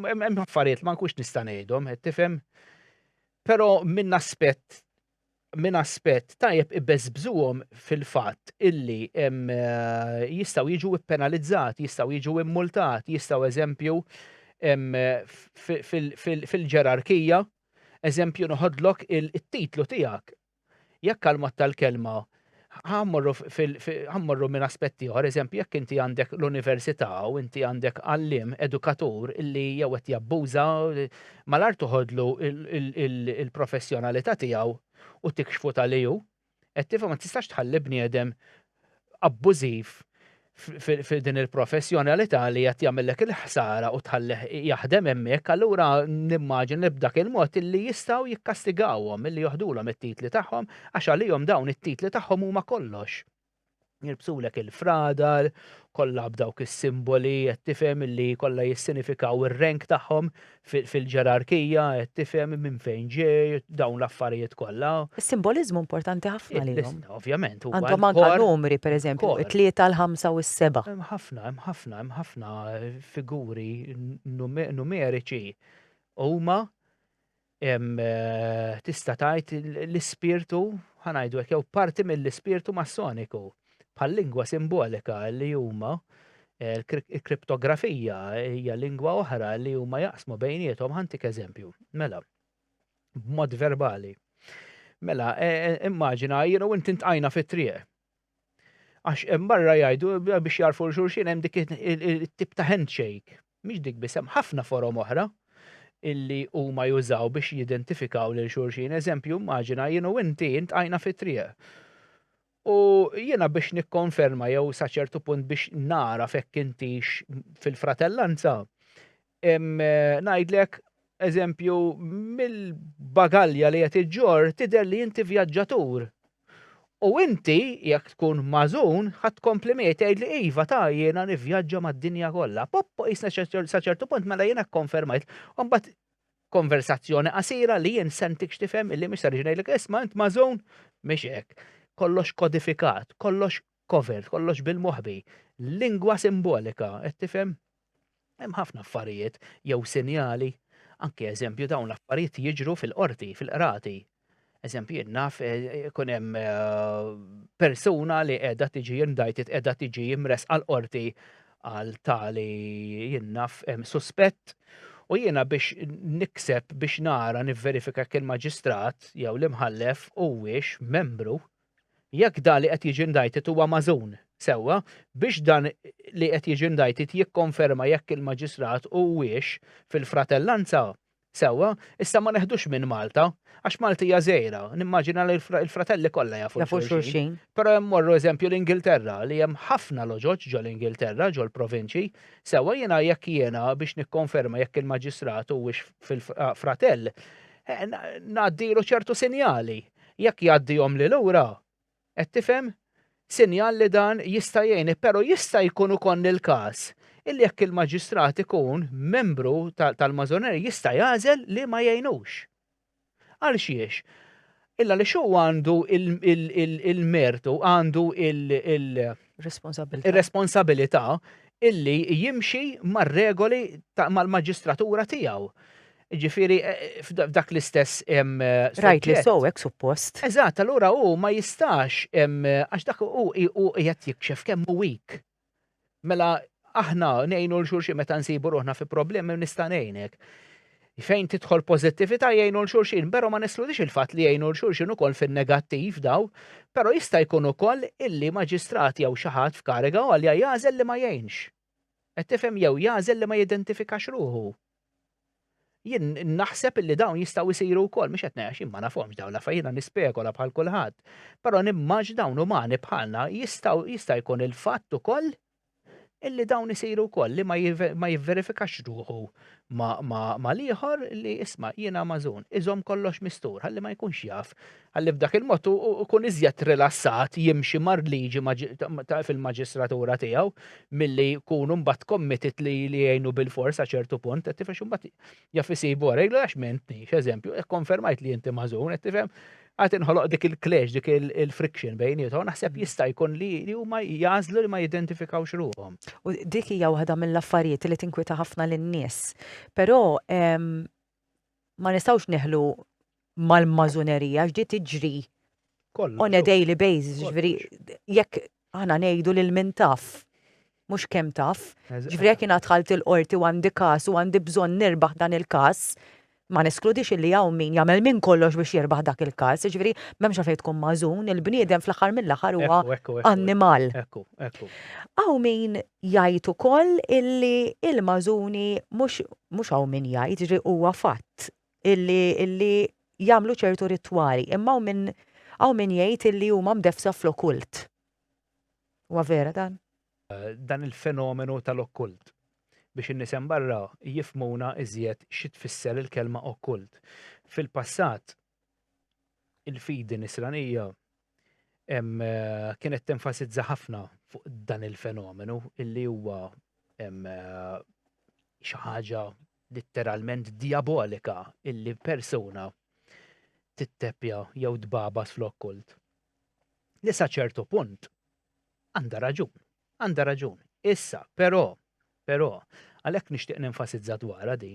Hemm affarijiet ma nkunx nista' ngħidhom, qed tifhem? Però minn aspett minn aspett tajjeb ibbeżbżuhom fil-fatt illi jistgħu jiġu penalizzati, jistgħu jiġu immultati, jistgħu eżempju fil-ġerarkija, eżempju noħodlok il-titlu tiegħek. Jekk għal-mod tal-kelma ħammorru minn aspetti oħra, eżempju, jekk inti għandek l-università u inti għandek għallim, edukatur illi jew qed jabbuża malar toħodlu il-professjonalità tiegħu u tikxfu tal-iju, qed tifhem ma tistax tħalli bniedem abbużiv fil-din il-professjonalità li qed jagħmellek il-ħsara u tħallih jaħdem hemmhekk, allura nimmaġin li b'dak il-mod illi jistgħu jikkastigawhom illi joħdulhom it-titli tagħhom għax għalihom dawn it-titli tagħhom huma kollox. Jirbsulek il-fradal, kollha b'dawk is-simboli, qed tifhem illi kollha jissinifikaw ir-rank tagħhom fil-ġerarkija, qed tifhem minn fejn ġej, dawn l-affarijiet kollha. Is-simboliżmu importanti ħafna lihom. Ovvjament. Għandhom anke numri, pereżempju, it-tlieta, l-5 u s-7. Hemm ħafna figuri numeriċi huma tista' tgħid l-ispirtu ħanajdu hekk jew parti mill-ispirtu massoniku bħal-lingwa simbolika li huma il-kriptografija hija lingwa oħra li huma jaqsmu bejniethom ħantik eżempju. Mela, b'mod verbali. Mela, immaġina jienu inti ntqajna fit-triq. Għax barra jgħidu biex jarfu l-xulxin hemm dik it-tip ta' handshake. Mhix dik biss hemm ħafna forom oħra illi huma jużaw biex jidentifikaw lil xulxin. Eżempju, immaġina jienu inti ntqajna fit-triq. U jiena biex nikkonferma jew sa ċertu punt biex nara fekk intix fil-fratellanza, ngħidlek eżempju mill-bagalja li qed iġġor tidher li inti vjaġġatur. U inti jekk tkun mażun ħadd kompliment tgħid li iva ta' jiena nivvjaġġa mad-dinja kollha. Poppo jisna sa ċertu punt mela jiena kkonfermajt. U mbagħad konversazzjoni qasira li jien sentikx tifhem illi mhix sarġi ngħidlek isma' int mażun mhix hekk. Kollox kodifikat, kollox covered, kollox bil-moħbi, lingwa simbolika, qed tifhem? Hemm ħafna affarijiet jew sinjali, anke eżempju dawn l-affarijiet jiġru fil-qorti, fil-qrati. Eżempju naf ikun hemm persuna li qiegħda tiġi indicted, qiegħda tiġi imres għall-qorti għal tali jinnaf suspett. U jiena biex nikseb biex nara nivverifika il-maġistrat jew l-imħallef huwiex membru. Jekk dan li qed jiġi indicted huwa mażun sewwa, biex dan li qed jiġi indicted jikkonferma jekk il-maġistrat huwiex fil-fratellanza sewwa, issa ma neħdux minn Malta, għax Malti hija żgħira, nimmaġina li l-fratelli kollha jafu xulxin. Però hemm morru eżempju l-Ingilterra li hemm ħafna loġoġ ġol Ingilterra, ġol provinċi, sewwa jiena biex nikkonferma jekk il-maġistrat huwiex fil-fratell, ngħaddilu ċertu sinjali. Jekk jgħaddihom lil lura, qed tifhem? Sinjal li dan jista' jgħin, però jista' jkun ukoll il-każ illi jekk il-maġistrat ikun membru tal-mażoneri jista' jagħżel li ma jgħinux. Għal xiex? Illa li xu għandu il-mertu, għandu il-responsabilità illi jimxi mar-regoli mal-maġistratura tiegħu. Ġifieri f'dak l-istess Rajt li sowek suppost. Eżatt, allura hu ma jistax għax dak hu qiegħed jikxef kemm hu weak. Mela aħna ngħinu l-xulxin meta nsibu ruħna fi problemi nista' ngħinek. Fejn tidħol pożittività jgħinu l-xulxin, però ma nesludix il-fatt li jgħinu l-xulxin ukoll fin-negattiv daw, però jista' jkun ukoll illi maġistrat jew xi ħadd f'kariga għolja jagħżel li ma jgħinx. Qed tifhem jew jagħżel li ma jidentifikax ruħu. Jien naħseb illi dawn jistgħu jsiru wkoll mhux qed ngħid ma nafhomx dawn l-affarijiet nispekola bħal kulħadd. Però nimmaġ dawn umani bħalna jista' jkun il-fatt ukoll illi dawn isiru wkoll li ma jivverifikax ruħu ma ieħor li isma' jiena mażun, iżhom kollox mistur, ħalli ma jkunx jaf, ħalli b'dak il-mod ikun iżjed rilassat jimxi mar-liġi fil-maġistratura tiegħu milli jkunu mbagħad committed li jgħinu bil-fors sa ċertu punt, qed tifhem imbagħad jaf isibu reglu għax m'intix, eżempju, konfermajt li inti mażun, qed tifhem għad inħoloq dik il-clash, dik il-friction bejniethom, naħseb jista' jkun li huma jażlu li ma jidentifikawx ruhom. U dik hija waħda mill-affarijiet li tinkwita ħafna lin-nies. Però ma nistgħux neħlu mal-mażunerija x'di tiġri on a daily basis, ġifieri jekk aħna ngħidu lil min taf, mhux kemm taf, ġifieri jekk jiena dħalt il-qorti u għandi każ u għandi bżonn nirbaħ dan il-każ, ma neskludix illi hawn min jagħmel minn kollox biex jirbaħ dak il-każ, ġifieri m'hemmx fejn tkun magħżun, il-bniedem fl-aħħar mill-aħħar huwa annimal. Hawn min jgħid ukoll illi il-magħżuni mhux hawn min jgħid, ġifieri huwa fatt illi jagħmlu ċertu ritwali, imma hawn min jgħid illi huma mdefsa fl-okkult. Huwa vera dan? Dan il-fenomenu tal-okkult biex in-nies barra jifhmuna iżjed xi tfisser il-kelma okkult. Fil-passat il-fidi nisranija kienet tenfasizza ħafna fuq dan il-fenomenu illi huwa xi ħaġa litteralment diabolika illi persuna titteppja jew tbabas fl-okkult. Li sa ċertu punt għandha raġun. Issa, però, għalhekk nixtieq nenfasizza dwarha din.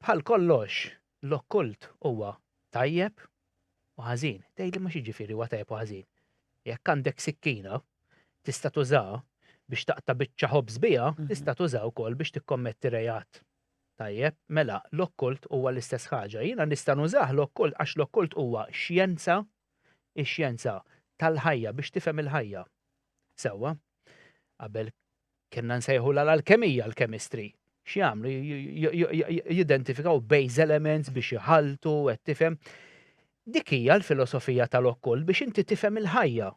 Bħal kollox, l-okkult huwa tajjeb u ħażin. Tgħidli mhux jiġifieri huwa tajjeb u ħażin. Jekk għandek sikkina, tista' tużaha biex taqta' biċċa ħobż biha, tista' tużaha wkoll biex tikkommetti rejat. Tajjeb, mela, l-okkult huwa l-istess ħaġa. Jiena nista' nużah l-okkult għax l-okkult huwa xjenza, ix-xjenza tal-ħajja biex tifhem il-ħajja. Sewwa, qabel kienna nsejħu l-alkemija, l-chemistry. X'jagħmlu? Jidentifikaw base elements biex jħaltu qed tifhem. Dik hija l-filosofija tal-okkult biex inti tifhem il-ħajja.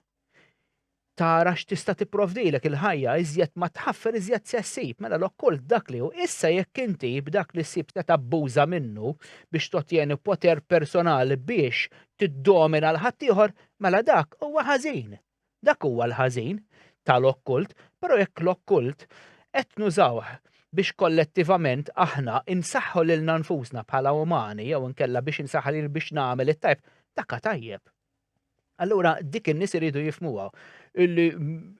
Tara x'tista' tipprovdilek il-ħajja iżjed ma tħaffer iżjed se ssib. Mela l-okkult dak li hu issa jekk inti b'dak li ssib se tabbuża minnu biex tottieni poter personali biex tiddomina l-ħadd ieħor, mela dak huwa ħażin. Dak huwa l-ħażin tal-okkult, però jekk l-okkult qed nużawh biex kollettivament aħna insaħħu lilna nfusna bħala umani jew inkella biex insaħħu lil biex nagħmel it-tajb, dakka tajjeb. Allura dik in-nies iridu jifhmuha illi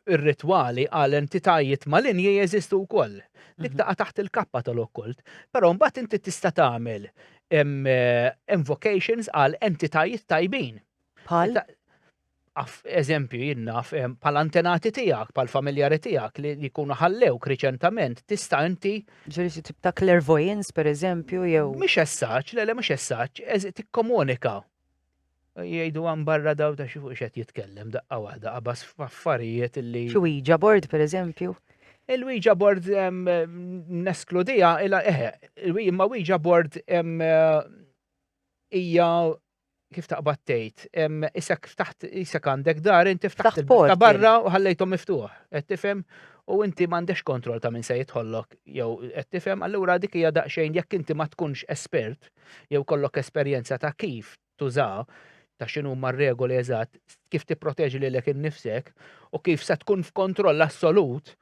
r-ritwali għal entitajiet malinji jeżistu wkoll. Dik taqa' taħt il-kappa tal-okkult, però mbagħad inti tista' tagħmel invocations għal entitajiet tajbin. Bħal? Eżempju, jinnaf, pal-antenati tiegħek, pal-familjari tiegħek li jkunu ħallewk riċentament, tista' inti. Ġieli tip ta' clairvoyance, pereżempju, jew. Mhix essaċ, le mhux essaċ, tikkomunika. Jgħidu għan barra daw ta' xi fuq x'qed jitkellem daqqa waħda qabas f'affarijiet illi. Xi Ouija board, pereżempju. Il-Ouija board neskludija, imma Ouija board hija kif taqbad tgħid, isek għandek dar inti ftaħt il-bibta barra u ħallejthom miftuħ. Qed tifhem u inti m'għandekx kontroll ta' min se jidħollok jew qed tifhem, allura dik hija daqsxejn jekk inti ma tkunx espert jew kollok esperjenza ta' kif tuża ta' x'inhu huma r-regoli eżatt, kif tipproteġi lilek innifsek u kif se tkun f'kontroll assolut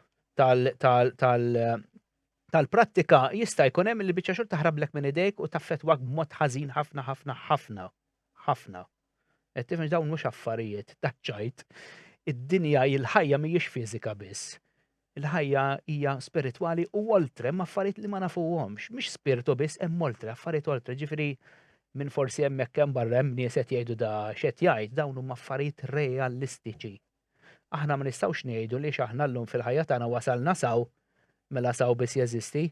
tal-prattika jista' jkun hemm li biċċa xogħol taħrablek minn idejk u taffettwak b'mod ħażin ħafna. Qed tifhem dawn mhux affarijiet taċċajt. Id-dinja il-ħajja mhijiex fiżika biss. Il-ħajja hija spiritwali u oltre ma' affarijiet li ma nafuhomx. Mhix spiritu biss hemm oltre, affarijiet oltre. Ġifieri minn forsi hemmhekk hemm barra hemm nies qed jgħidu da x'qed jgħid dawn huma affarijiet realistiċi. Aħna ma nistgħux ngħidu li aħna llum fil-ħajja tagħna wasalna saw mela saw biss jeżisti.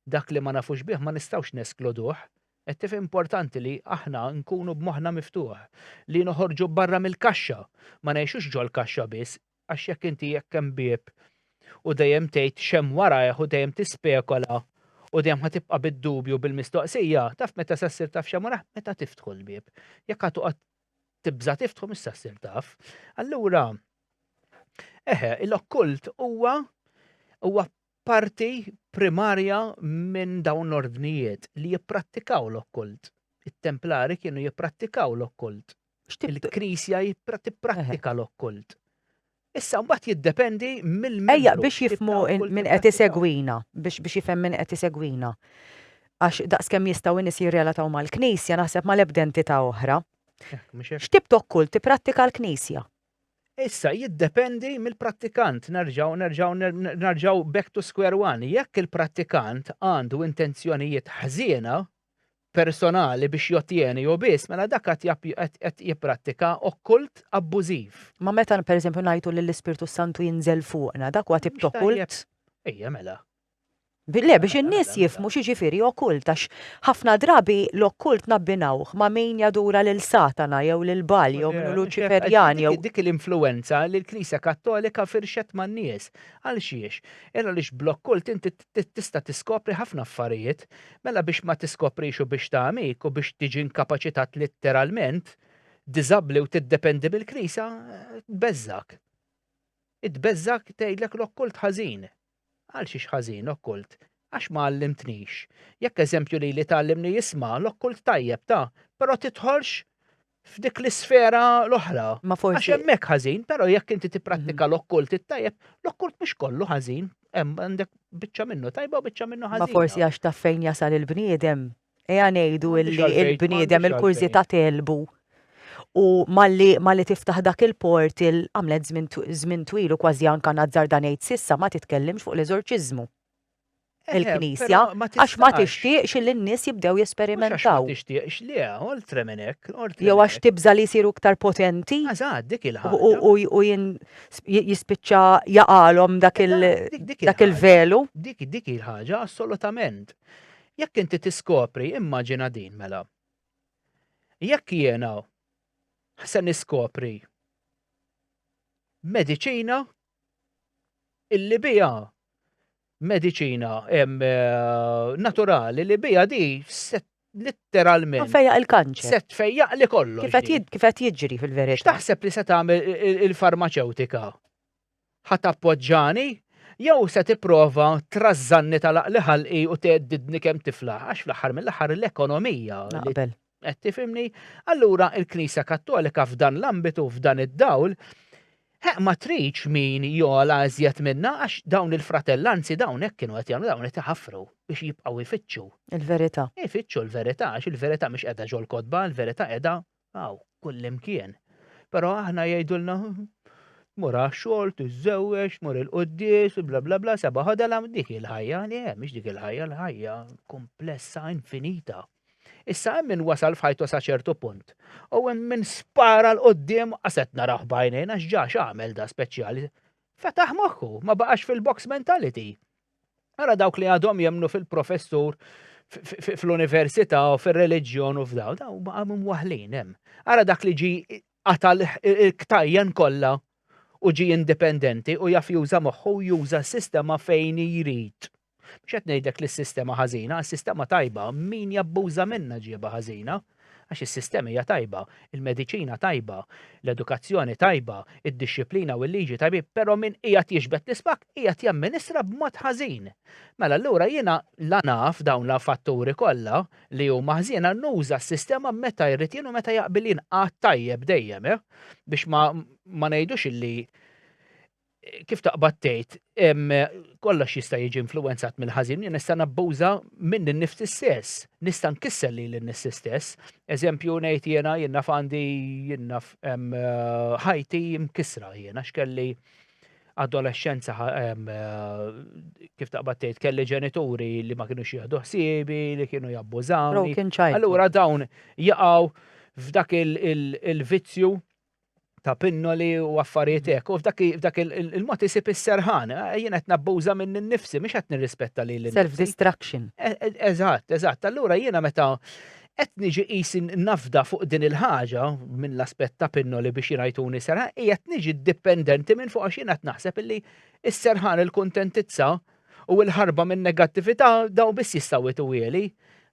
Dak li ma nafux bih ma nistgħux neskluduh. Qed tifhem importanti li aħna nkunu b'moħħna miftuħ, li noħorġu barra mill-kaxxa, ma ngħixux ġol kaxxa biss, għax jekk inti jekk hemm bieb u dejjem tgħid xemm warajh u dejjem tispekola u dejjem ħatibqa' bid-dubju bil-mistoqsija, taf meta sassir taf xemm warah meta tiftħu l-bieb. Jekk ħatoqgħod tibża tiftħu mis sassir taf. Allura l-okkult huwa parti primarja minn dawn l-ordnijiet li jipprattikaw l-okkult. Il-Templari kienu jipprattikaw l-okkult. Il-Knisja tipprattika l-okkult. Issa mbagħad jiddependi mill-membru. Ejja biex jifhmu min qed isegwina, biex jifhem min qed isegwina. Għax daqskemm jistgħu nies jirrelataw mal-Knisja naħseb mal-ebda entità oħra. X'tib ta' okkult tipprattika l-Knisja? Issa jiddependi mill-prattikant, narġaw back to square one. Jekk il-prattikant għandu intenzjonijiet ħżiena, personali biex jottieni u biss, mela dak qed jipprattika okkult abbużiv. Ma meta pereżempju ngħidu li l-Ispirtu Santu jinżel fuqna, dak huwa tip ta' okkult? Ejja mela. Le, biex in-nies jifhmu x'jiġifieri okkult għax ħafna drabi l-okkult nabbinawh ma' min jadura lil Satana jew lil Bal jew minnu Luċiferjan jew. Dik l-influenza li l-Knisja Kattolika firxet man-nies. Għal xiex? Era lix bl-okkult inti tista' tiskopri ħafna affarijiet, mela biex ma tiskoprix u biex tagħmik u biex tiġi inkapaċitat litteralment, diżabbli u tiddependi bil-Knisja, tbeżżak. Itbeżżak tgħidlek l-okkult ħażin. Għal xiex ħażin okkult, għax ma għallimtnix. Jekk eżempju li tallimni jisma' l-okkult tajjeb però titħolx f'dik l-isfera l-oħra. Ma forsi. Għax hemmhekk ħażin, però jekk inti tipprattika l-okkult it-tajjeb, l-okkult mhux kollu ħażin, hemm għandek biċċa minnu tajba u biċċa minnu ħażin. Ma forsi għax taf fejn jasal il-bniedem. Ejja ngħidu il-bniedem il-kurżità telbu. U malli tiftaħ dak il-portil għamlet żmien twil u kważi anke nazzarda ngħid sissa ma titkellimx fuq l-eżorċiżmu. Il-Knisja għax ma tixtieqx li n-nies jibdew jesperimentaw. Ma tixtieqx li oltre minn hekk. Jew għax tibża li jsiru iktar potenti. Eżatt, dik il-ħaġa. U jispiċċa jaqalhom dak il-velu. Dik il-ħaġa assolutament. Jekk inti tiskopri, immaġina din mela. Jekk jiena se niskopri mediċina illi bija mediċina naturali li bija di litteralment. Fejja il-kanċer. Set fejja li kollu. Kif qed jiġri fil-verità. X'taħseb li se tagħmel il-farmaceutika? Ħadd appoġġjani jew se tipprova trażżanni tal-aqli ħalqi u tgħeddidni kemm tiflaħ għax fl-aħħar mill-aħħar l-ekonomija. Naqbel. Qed tifhimni? Allura il-Knisja Kattolika f'dan l-ambitu f'dan id-dawl ma tridx min jola eżjed minna għax dawn il-fratellanzi dawn hekk kienu qed jagħmlu dawn qed iħaffru biex jibqgħu jfittxu. Il-verità. Jfittxu l-verità għax il-verità mhix qiegħda ġol kotba, il-verità qiegħda kullimkien. Però aħna jgħidulna mur għax-xogħol, tiżżewweġ, mur il-quddies, bla bla bla, seba' ħodela dik il-ħajja, le mhix dik il-ħajja, l-ħajja komplessa infinita. Issa hemm min wasal f'ħajtu sa ċertu punt. U hemm min spara l-qoddim qaset naraħ bajnejn għax ġa x'għamel da speċjali. Fetaħ moħħu, ma baqax fil-box mentality. Ara dawk li għadhom jemnu fil-professur fl-università u fir-reliġjon u f'daw, daw baqa' mwaħlin hemm. Ara dak li ġi qatal il-ktajjen kollha u ġi indipendenti u jaf juża moħħu juża s-sistema fejn jrid. Mhux qed ngħidlek li s-sistema ħażina, s-sistema tajba, min jabbuża minnha ġieba ħażina, għax is-sistema hija tajba, il-mediċina tajba, l-edukazzjoni tajba, id-disciplina u l-liġi tajbi, però min qiegħed jiġbed l-ispak qiegħed jamministra b'mod ħażin. Mela allura jiena la naf dawn l-fatturi kollha li huma ħżiena nuża s-sistema meta jrid jien u meta jaqbil jien tajjeb dejjem biex ma ngħidux illi kif taqbad tgħid kollox jista' jiġi influwenzat mill-ħażin, jien nista' nabbuża minn in-nifs stess, nista' nkisser lil in-nifs stess. Eżempju ngħid jiena naf għandi ħajti mkissra jiena x'kelli adolescenza kif taqbad tgħid kelli ġenituri li ma kinux jieħdu ħsiebi, li kienu jabbużawni. Allura dawn jaqgħu f'dak il-vizzju ta' pinnoli u affarijiet hekk, u f'dak il-mod isib is-serħan, jien qed nabbuża minn innifsi, mhux qed nirrispetta lil innifsi. Self-destruction. Eżatt. Allura jiena meta qed niġi qisi nafda fuq din il-ħaġa minn l-aspett ta' pinnoli biex jingħajtuni serħan, qiegħed niġi dipendenti minn fuq għax jien qed naħseb illi is-serħan il-kuntentizza u l-ħarba minn negattività daw biss jistgħu jtuwieli.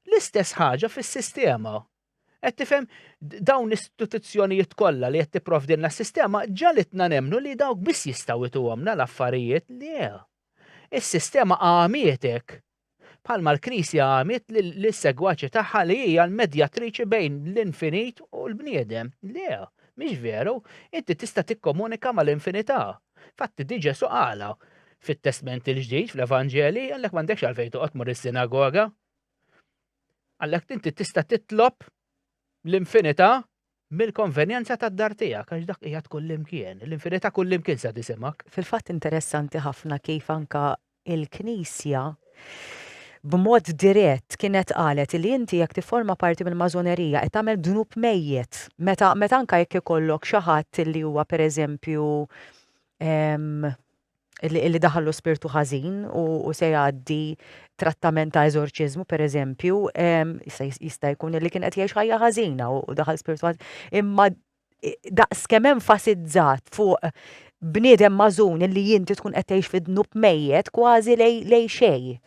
L-istess ħaġa fis-sistema. Qed tifhem dawn istituzzjonijiet kollha li qed tipprovdilna s-sistema ġalitna nemmnu li dawk biss jistgħu jtuhomna l-affarijiet le. Is-sistema għamietek bħalma l-Knisja għamiet lis-segwaċi tagħha li hija l-medjatriċi bejn l-infinit u l-bniedem. Le, mhix veru, inti tista' tikkomunika mal-infinità. Fatti diġà suqala fit-Testament il-ġdid fl-Evanġeli għalhekk m'għandekx għalfejn toqgħod mur is-sinagoga. Għalhekk inti tista' titlob l-infinità mill-konvenjenza tad-dar tiegħek għax dak qiegħed kullimkien. L-infinità kullimkien sa tisimak. Fil-fatt interessanti ħafna kif anka il-Knisja b'mod dirett kienet qalet li inti jekk tifforma parti mill-mażonerija qed tagħmel dnub mejjed. Meta anke jekk ikollok xi ħadd li huwa pereżempju li daħallu spirtu ħażin u se jgħaddi trattament ta' eżorċiżmu pereżempju, jista' jkun li kien qed jgħix ħajja ħażina u daħal spirtu ħażin. Imma daqskemm enfasizzat fuq bniedem mażun li inti tkun qed tgħix fid-dnub mejjed kważi lej xejn.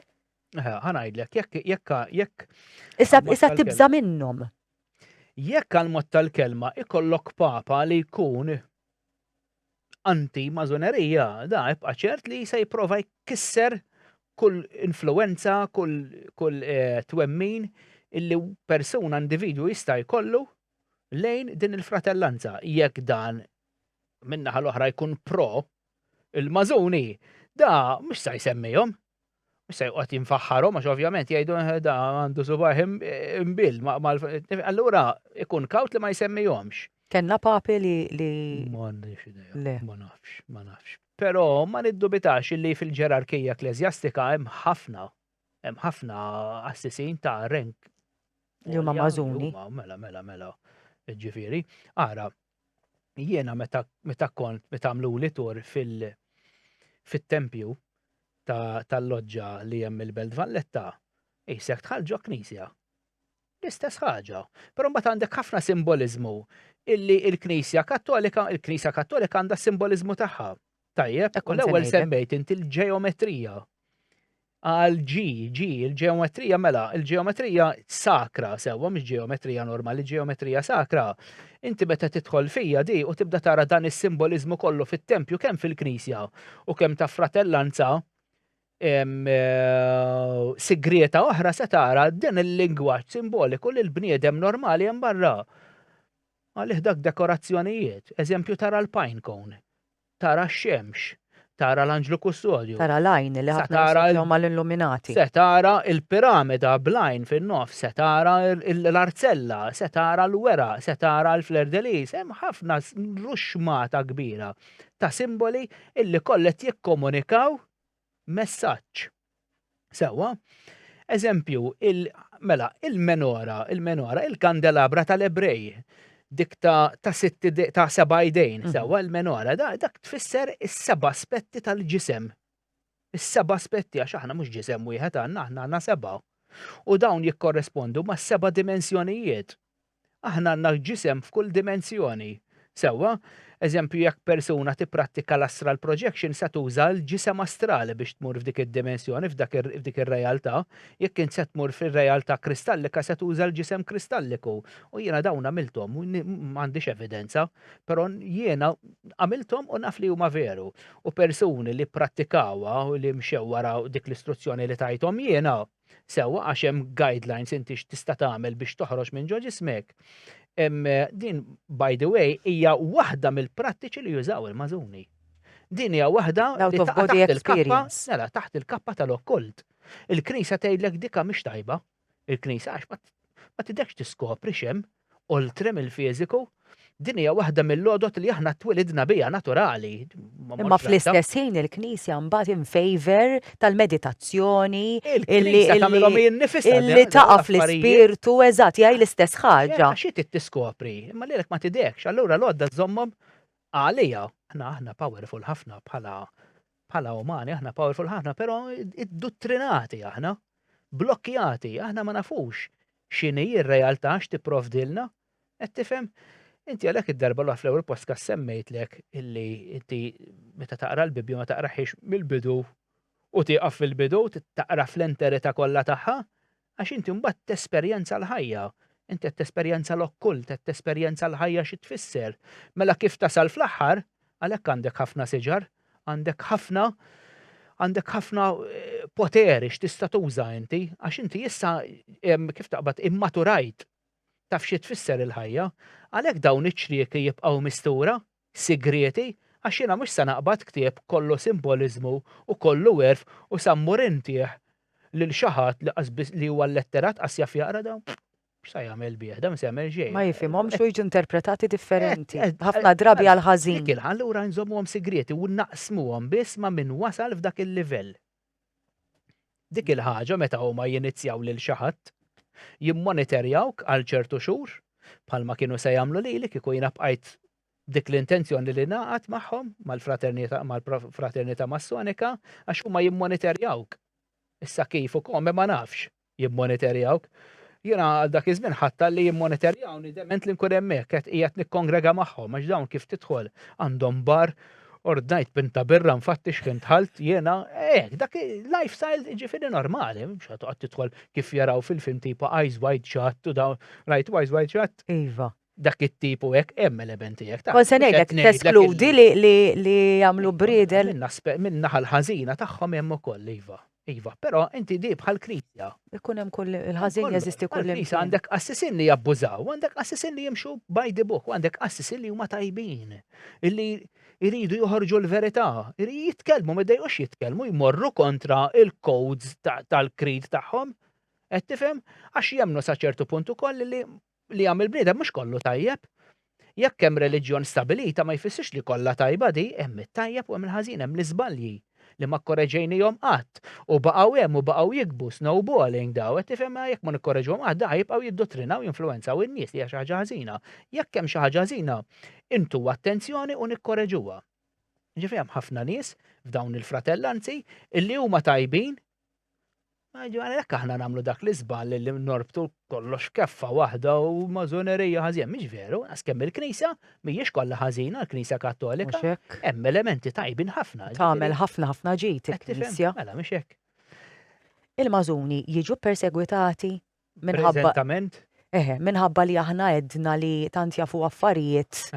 Ħanajdlek, jekk. Issa tibża minnhom. Jekk għal-mod tal-kelma ikollok papa li jkun anti-mażonerija, da jibqa' ċert li se jipprova jkisser kull influenza, kull twemmin illi persuna individwu jista' jkollu lejn din il-fratellanza. Jekk dan minnaħa l-oħra jkun pro il-mażuni, da mhux se jsemmihom. Se jqgħod jinfaħħarhom għax ovvjament jgħidu da għandu subaħ imbill. Allura ikun kawt li ma jsemmihomx. Kenna papi li M'għandix idea. Ma nafx. Però ma niddubitax li fil-ġerarkija ekklesjastika hemm ħafna assisin ta' rank li huma mażuni. Mela. Ġifieri, ara jiena meta għamluli tur fit-tempju tal-loġġa li hemm il-Belt Valletta, isek tħallġu knisja. L-istess ħaġa. Però mbagħad għandek ħafna simbolizmu illi il-Knisja Kattolika għandha simbolizmu tagħha. Tajjeb, u l-ewwel semmejt inti l-ġeometrija. Il-ġeometrija mela, il-ġeometrija sakra sewwa mhix ġeometrija normali, ġeometrija sakra. Inti meta tidħol fija di u tibda tara dan is-simbolizmu kollu fit-tempju kemm fil-Knisja u kemm ta' fratellanza sigreta oħra se tara din il-lingwaġġ simboliku li l-bniedem normali hemm barra. Għalih dak dekorazzjonijiet, eżempju tara l-pine cone, tara x-xemx, tara l-anġlu kustodju. Tara lajn li ħafna mal-illuminati. Se tara il-piramida blajn fin-nofs, se tara l-arzella, se tara l-wera, se tara l-fler-de-lis, hemm ħafna ruxmata kbira ta' simboli illi kollet jikkomunikaw messaġġ. Sewwa, eżempju, il-menora, il-kandelabra tal-Ebrej, dik ta' seba' jdejn, sewwa il-menora, dak tfisser is-seba' aspetti tal-ġisem. Is-seba' aspetti għax aħna mhux ġisem wieħed għandna seba'. U dawn jikkorrespondu ma' seba' dimensjonijiet. Aħna għandna ġisem f'kull dimensjoni. Sewwa, eżempju, jekk persuna tipprattika l-astral projection se tuża l-ġisem astrali biex tmur f'dik id-dimensjoni, f'dik ir-realtà, jekk int se tmur fir-realtà kristallika se tuża l-ġisem kristalliku. U jiena dawn għamilthom, m'għandix evidenza, però jiena għamilthom u naf li huma veru. U persuni li prattikawha u li mxew wara dik l-istruzzjoni li tajthom jiena, sewwa għax hemm guidelines inti x'tista' tagħmel biex toħroġ minn ġo ġismek. Din, by the way, hija waħda mill-prattiċi li jużaw il-mażuni. Din hija waħda li taħt il-kappa tal-okkult. Il-Knisja tgħidlek dika mhix tajba. Il-Knisja għax ma tidekx tiskopri xem oltre mill-fiżiku. Din hija waħda mill-lodot li aħna twilidna bija naturali. Imma fl-istess ħin il-Knisja mbagħad in favor tal-meditazzjoni illi taqa' fl-ispirtu eżatt jgħid l-istess ħaġa. Xi tiskopri, imma lilek ma tidekx, allura l-għodda żommhom għalija. Aħna powerful ħafna bħala umani, aħna powerful ħafna, però iddottrinati aħna, blokkjati, aħna ma nafux x'inhi r-realtà x'tipprovdilna. Qed tifhem? Inti għalhekk id-darba l fl-ewwel podcast semmejtlek illi inti meta taqra l-Bibja ma taqraħiex mill-bidu u tieqaf fil-bidu taqra fl-enterita kollha tagħha għax inti mbagħad tesperjenza l-ħajja. Inti qed tesperjenza l-okkult, qed tesperjenza l-ħajja xi tfisser. Mela kif tasal fl-aħħar, għalhekk għandek ħafna siġar, għandek ħafna poteri x'tista' tuża inti, għax inti issa kif taqbad immaturajt taf xi tfisser il-ħajja, għalhekk dawn iċ-ċrieki jibqgħu mistura, sigreti, għax jiena mhux se naqbad ktieb kollu simboliżmu u kollu werf u sammur intieħ lil xi ħadd li huwa letterat qas jaf jaqra dawn. X'sa jagħmel bih, da se jagħmel xejn. Ma jifhimhomx u jiġu interpretati differenti. Ħafna drabi għal ħażin. Allura nżommuhom sigreti u naqsmuhom biss ma' min wasal f'dak il-livell. Dik il-ħaġa meta huma jinizjaw lil xi ħadd jimmonitorjawk għal ċertu xhur bħalma kienu se jagħmlu lili kieku jiena bqajt dik l-intenzjoni li naqat magħhom mal-fraternità massonika għax huma jimmonitorjawk. Issa kif u come ma nafx jimmonitorjawk. Jiena għal dak iż-żmien ħatta li jimmonitorjawni dement li nkun hemmhekk qed qiegħed nikkongrega magħhom għax dawn kif tidħol għandhom bar ordnajt binta birra mfattix kien tħalt jiena dak lifestyle ġifieri normali, mhux ħatoqgħod tidħol kif jaraw fil-film tipa Eyes Wide Shut u dawn right Eyes Wide Shut. Iva. Dak it-tipu hekk hemm elementi hekk. Kont se ngħidlek teskludi li jagħmlu bridel. Min naħa l-ħażina tagħhom hemm ukoll iva. Iva, però inti di bħal klisja. Ikun hemm kull il-ħażin jeżisti kull imkien. Għandek assisin li jabbużaw, għandek assisin li jimxu by the book, għandek assisin li huma tajbin. Illi jridu joħorġu l-verità, jitkellmu, ma dejqux jitkellmu, jmorru kontra il-codes tal-krid tagħhom. Qed tifhem? Għax jemnu sa ċertu punt ukoll li jagħmel bniedem mhux kollu tajjeb. Jekk hemm reliġjon stabilita ma jfissirx li kollha tajba di, hemm it-tajjeb u hemm il-ħażin, hemm l-iżbalji li ma korreġejnihom qatt u baqgħu hemm u baqgħu jikbu snowballing daw, qed tifhem jekk ma nikkorreġuhom qatt da jibqgħu jiddottrinaw jinfluwenzaw in-nies li hija xi ħaġa ħażina. Jekk hemm xi ħaġa ħażina, intu attenzjoni u nikkorreġuha. Ġifieri hemm ħafna nies f'dawn il-fratellanzi illi huma tajbin. Jekk aħna nagħmlu dak l-iżbal li norbtu kollox keffa waħda u mażonerija ħażin, mhix veru, għas kemm il-Knisja mhijiex kollha ħażina, l-Knisja Kattolika. Hemm elementi tajbin ħafna. Tagħmel ħafna ġid il-Knisja. Mela mhix hekk. Il-Mażuni jiġu persegwitati minħabba li aħna għedna li tant jafu affarijiet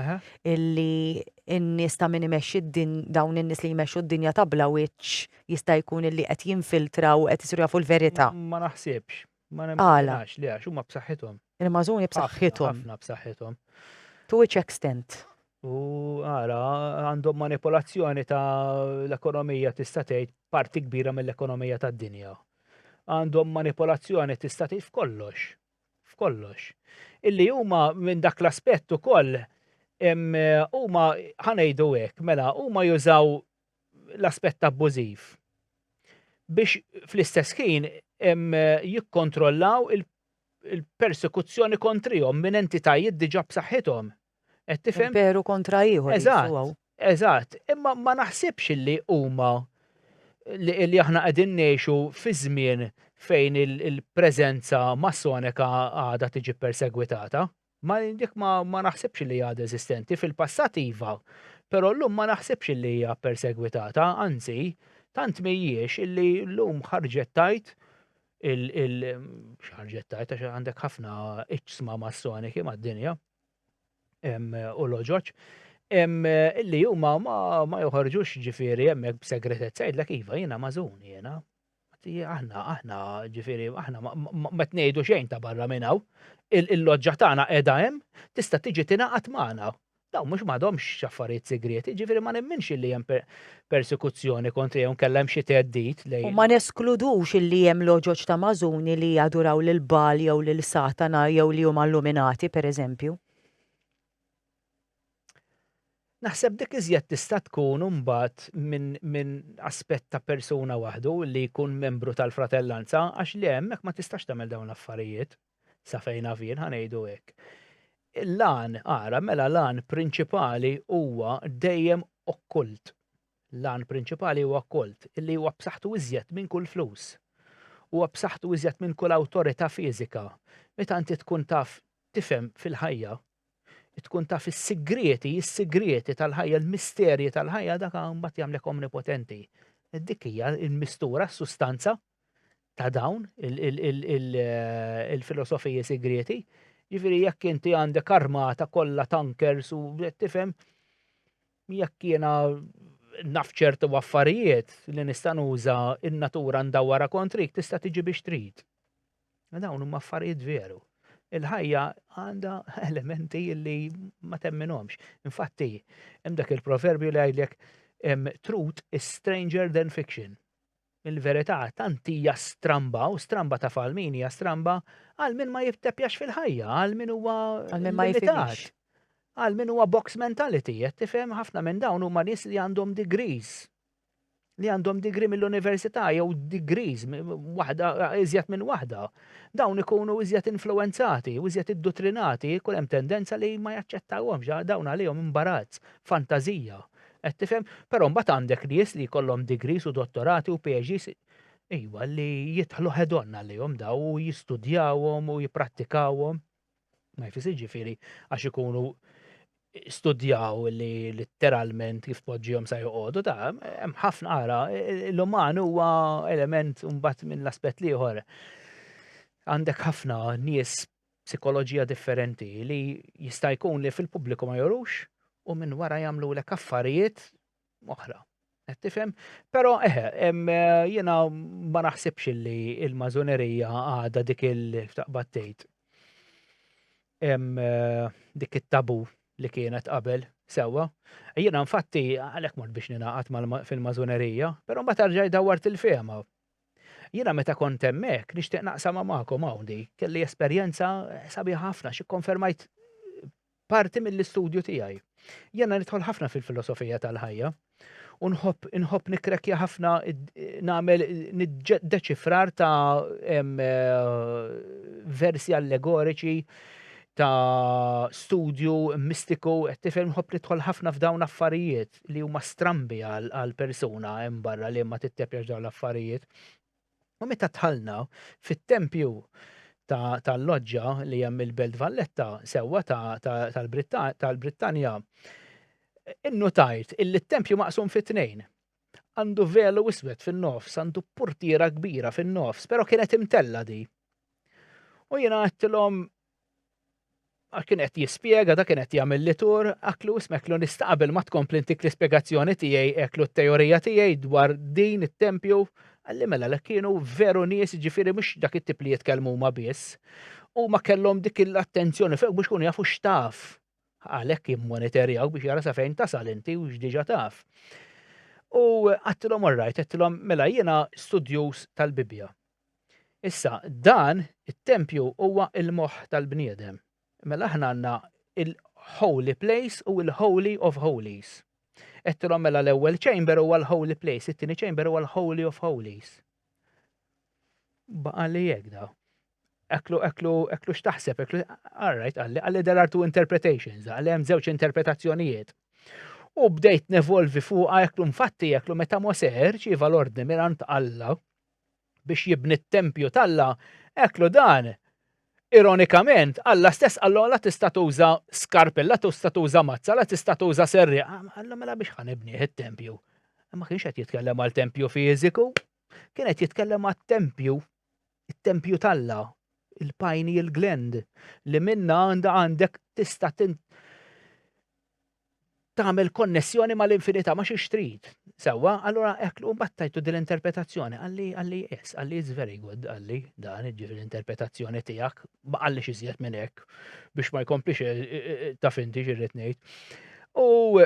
illi n-nies ta' min imexxi dawn in-nies li jmexxu d-dinja ta' bla wiċċ jista' jkun illi qed jinfiltraw qed isiru jafu l-verità. Ma naħsibx, ma nimmaġinax li għax huma b'saħħithom. Il-Mażuni b'saħħithom. Ħafna b'saħħithom. To which extent? U ara għandhom manipolazzjoni ta' l-ekonomija tista' tgħid parti kbira mill-ekonomija tad-dinja. Għandhom manipolazzjoni tista' tgħid f'kollox. Illi huma minn dak l-aspett ukoll huma ħanejdu hekk, mela huma jużaw l-aspett abbużiv biex fl-istess ħin jikkontrollaw il-persekuzzjoni kontrihom minn entitajiet diġà b'saħħithom. Qed tifhem? Imperu kontra ieħor. Eżatt, imma ma naħsibx illi huma li aħna qegħdin ngħixu fi żmien fejn il-preżenza massonika għadha tiġi persegwitata. Ma naħsibx li għadha eżistenti fil-passat iva, però llum ma naħsibx li hija persegwitata, anzi, tant mhijiex illi llum ħarġet tajt ħarġet tajt għax għandek ħafna iċsma massoniki mad-dinja u loġoġ. Illi huma ma joħorġux ġifieri hemmhekk b'segretezza jgħidlek iva jiena Mażun jiena. Aħna ġifieri aħna ma tngħidu xejn ta' barra minn hawn. Il-loġġa tagħna qiegħda hemm tista' tiġi tingħaqad magħna. Dawn mhux m'għadhomx affarijiet segreti, ġifieri ma nemminx illi hemm persekuzzjoni kontrihom kellha hemm xi theddid lejn. U ma neskludux illi hemm loġoġ ta' Mażuni li jaduraw lil Bal jew lil Satana jew li huma illuminati pereżempju. Naħseb dik iżjed tista' tkun imbagħad minn aspett ta' persuna waħdu li jkun membru tal-fratellanza għax li hemmhekk ma tistax tagħmel dawn l-affarijiet sa fejn avin ħanejdu hekk. Il-lan mela lan prinċipali huwa dejjem okkult. Lan prinċipali huwa okkult illi huwa b'saħħtu iżjed minn kull flus. Huwa b'saħħtu iżjed minn kull awtorità fiżika. Meta inti tkun taf tifhem fil-ħajja tkun taf is-sigreti tal-ħajja, l-misterji tal-ħajja dak mbagħad jagħmlek omnipotenti. Dik hija l-mistura, s-sustanza ta' dawn il-filosofiji segreti. Jiġifieri jekk inti għandek armata kollha tankers u tifhem jekk jiena naf ċertu affarijiet li nista' nuża in-natura ndawwara kontrik tista' tiġi biex trid. Dawn huma affarijiet veru. Il-ħajja għandha elementi li ma temminhomx. Infatti, hemm dak il-proverbju li għajdlek truth is stranger than fiction. Il-verità tant hija stramba u stramba ta' falmin hija stramba għal min ma jiftepjax fil-ħajja, għal min huwa limitat. Għal min huwa box mentality, qed tifhem ħafna minn dawn huma nies li għandhom degrees. li għandhom digri mill-università jew degrees waħda iżjed minn waħda. Dawn ikunu iżjed influenzati, u iżjed iddotrinati, kull hemm tendenza li ma jaċċettawhomx, dawn għalihom imbarazz, fantażija. Qed tifhem? Però mbagħad għandek nies li jkollhom degrees u dottorati u PhDs iwa li jitħlu head-on għalihom daw u jistudjawhom u jipprattikawhom. Ma jfisser ġifieri għax ikunu studjaw li letteralment kif tpoġġihom sa joqogħdu hemm ħafna ara l-uman huwa element mbagħad minn l-aspett ieħor. Għandek ħafna nies psikoloġija differenti li jista' jkun li fil-pubbliku ma jorux u minn wara jagħmlulek affarijiet oħra. Qed tifhem? Però jiena ma naħsibx li l-mażonerija għadha dik il-taqbad tgħid. Dik it-tabu li kienet qabel sewwa. Jiena infatti għalhekk mort biex ninaqat fil-mażonerija, però mbagħad arġaj dawwart il-fehma. Jiena meta kont hemmhekk nixtieq naqsam magħkom hawn di, kelli esperjenza sabiħa ħafna xi konfermajt parti mill-istudju tiegħi. Jiena nidħol ħafna fil-filosofija tal-ħajja u nħobb nikrekkja ħafna nagħmel deċifrar ta' versi allegoriċi ta' studju mistiku, qed tifhem nħobb nidħol ħafna f'dawn affarijiet li huma strambi għal persuna hemm barra li ma tittepjax dawn l-affarijiet. U meta tħallna fit-tempju tal-loġġa li hemm il-Belt Valletta sewwa tal-Brittanja, innotajt illi t-tempju maqsum fit-tnejn. Għandu velu iswed fin-nofs, għandu portiera kbira fin-nofs, però kienet imtella di. U jiena għedtilhom kien qed jispjega da kien qed jagħmel li tur, aklu ismeklu nistaqbel ma tkompli intik l-ispjegazzjoni tiegħi eklu t-teorija tiegħi dwar din it-tempju, għalli mela l kienu veru nies ġifieri mhux dak it-tip li jitkellmu huma biss, u ma kellhom dik l-attenzjoni fejn biex kunu jafu x'taf. Għalhekk jimmonitorjaw biex jara sa fejn tasal inti u x'diġà taf. U għattilhom orrajt, għattilhom mela jiena studjus tal-Bibja. Issa dan it-tempju huwa il-moħħ tal-bniedem. Mela aħna għandna il-holy place u il-holy of holies. Għattilhom mela l-ewwel chamber huwa l-holy place, it-tieni chamber huwa l-holy of holies. Baqa li jekk daw. Eklu x'taħseb, alright, għalli there are two interpretations, għalli hemm żewġ interpretazzjonijiet. U bdejt nevolvi fuqha eklu mfatti eklu meta Moser ċieva l-ordni mirant Alla biex jibni t-tempju talla, eklu dan. Ironikament, Alla stess Alla tista' tuża skarpella, tista' tuża mazza, la tista' tuża serri. Alla mela biex ħanibni it-tempju. Ma kienx qed jitkellem għal tempju fiżiku, kien qed jitkellem għat tempju, it-tempju talla. Il-pineal gland li minna għandek tista' tagħmel konnessjoni mal-infinità ma xi trid. Sewwa, allura eklu battajtu din l-interpretazzjoni għalli it's very good għalli dan iġifieri l-interpretazzjoni tiegħek ma qallix iżjed minn hekk biex ma jkomplix taf inti x'irrid ngħid. U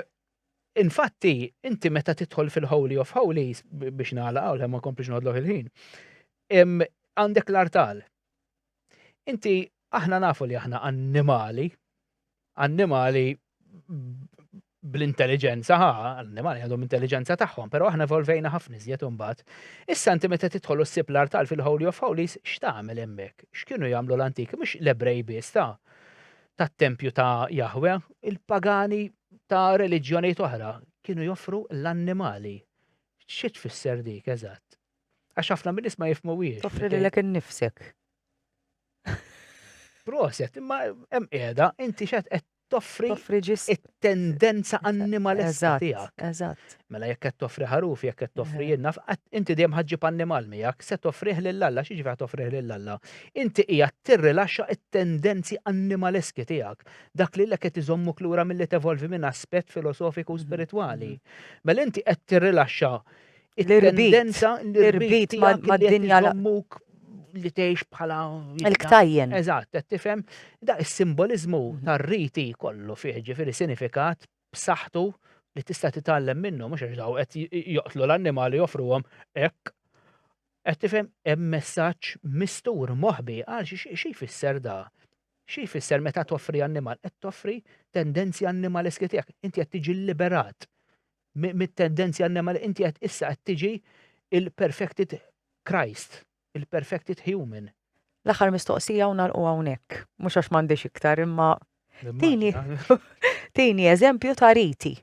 infatti inti meta tidħol fil-Holy of Holies biex nagħlaq ma jkomplix noħodlok il-ħin. Għandek l-artal. Inti aħna nafu li aħna annimali bl-intelligenza, annimali għandhom intelligenza tagħhom, però aħna evolvejna ħafna iżjed imbagħad. Issa inti meta tidħol ssib l-artal fil-Holy of Holies, x'tagħmel hemmhekk? X'kienu jagħmlu l-antiki mhux l-Ebrej biss tat-tempju ta' Jahwe, il-pagani ta' reliġjonijiet oħra kienu joffru l-annimali. Xi tfisser dik eżatt? Għax ħafna min ma jifhmuwiex. Toffri lilek innifsek. Proset, imma hemm qiegħda inti x'qed qed toffri ġism. it-tendenza annimaleska tiegħek. Eżatt. Mela jekk qed toffri ħaruf, jekk qed toffri jinnaf, inti dejjem ħaġġib annimal miegħek, se toffrih lill-Alla, xi ġifier toffrih lill-Alla. Inti qiegħed tirrilaxxa it-tendenzi annimaleski tiegħek, dak li lek qed iżommuk lura milli tevolvi minn aspett filosofiku u spiritwali. Mela inti qed tirrilaxxa it-tendenza l-irbit mad-dinja li tgħix bħala il-ktajjen. Eżatt, qed tifhem da is-simboliżmu tar-riti kollu fih ġifieri sinifikat b'saħħtu li tista' titgħallem minnu mhux għax daw qed joqtlu l-annimali joffruhom hekk. Qed tifhem hemm messaġġ mistur moħħbi għal xi jfisser da? Xi jfisser meta toffri annimal? Qed toffri tendenzi annimaleski tiegħek, inti qed tiġi liberat mit-tendenzja annema li inti qed issa qed tiġi il-perfected Christ, il-perfected human. L-aħħar mistoqsija u nagħlqu hawnhekk. Mhux għax m'għandix iktar, imma tini eżempju ta' riti.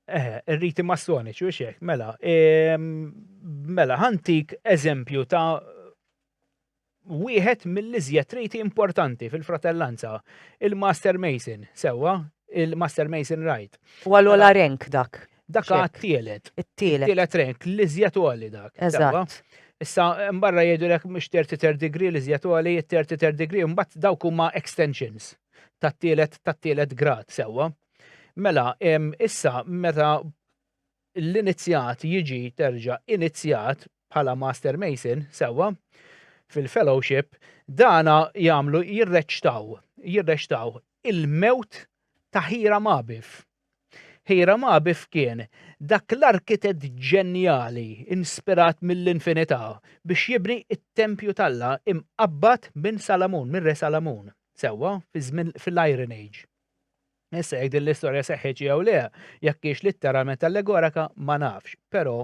Ir-riti massoniċi u xek, mela. Mela, ħantik eżempju ta' wieħed mill-iżjed riti importanti fil-fratellanza, il-Master Mason, sewwa, il-Master Mason Rite. U għal renk dak. Dak għat-tielet. It-tielet renk, l-iżjed għali dak. Eżatt. Issa, mbarra jgħidulek mux 33 degree l-iżjed għali, 33 degree, mbagħad dawk huma extensions tat-tielet grad, sewwa. Mela, issa, meta l-inizjat jiġi terġa' inizjat bħala Master Mason, sewwa, fil-fellowship, dana jagħmlu jirreċtaw il-mewt ta' Hiram Abif. Hiram Abif kien dak l-arkitett ġenjali inspirat mill-infinità biex jibni it-tempju talla imqabbat minn Salamun, minn Re Salamun, sewwa, fil-Iron Age. Issa jgħid l-istorja seħħeġ jew le, jekk hix litteralment allegorika ma nafx, però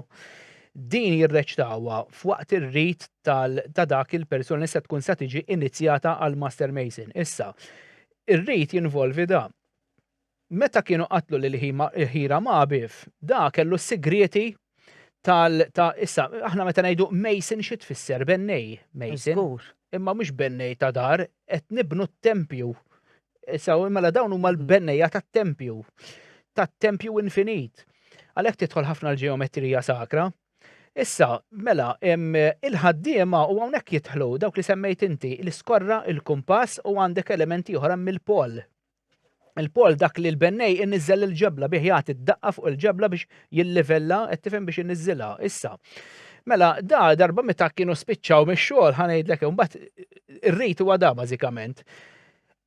din jirreċtawha f'waqt ir-rit ta' dak il-persuna se tkun se tiġi inizjata għal Master Mason. Issa, ir-rit jinvolvi da. Meta kienu qatlu lil Hiram Abif, da kellu s-sigreti issa, aħna meta ngħidu Mason xi tfisser bennej Mason. Imma mhux bennej ta' dar, qed nibnu t-tempju. Issa, mela dawn huma l-bennejja tat-tempju infinit. Għalhekk tidħol ħafna l-ġeometrija sakra. Issa, mela, il-ħaddiema u hawnhekk jidħlu dawk li semmejt inti, l-iskorra, il-kumpass u għandek elementi oħra mill-pol. Il-pol dak li l-bennej innizzel il-ġebla bih jagħti d-daqqa fuq il-ġebla biex jillivella qed tifhem biex inniżilha. Issa, mela, darba meta kienu spiċċaw mix-xogħol ħanejdlek imbagħad ir-rit huwa da bażikament.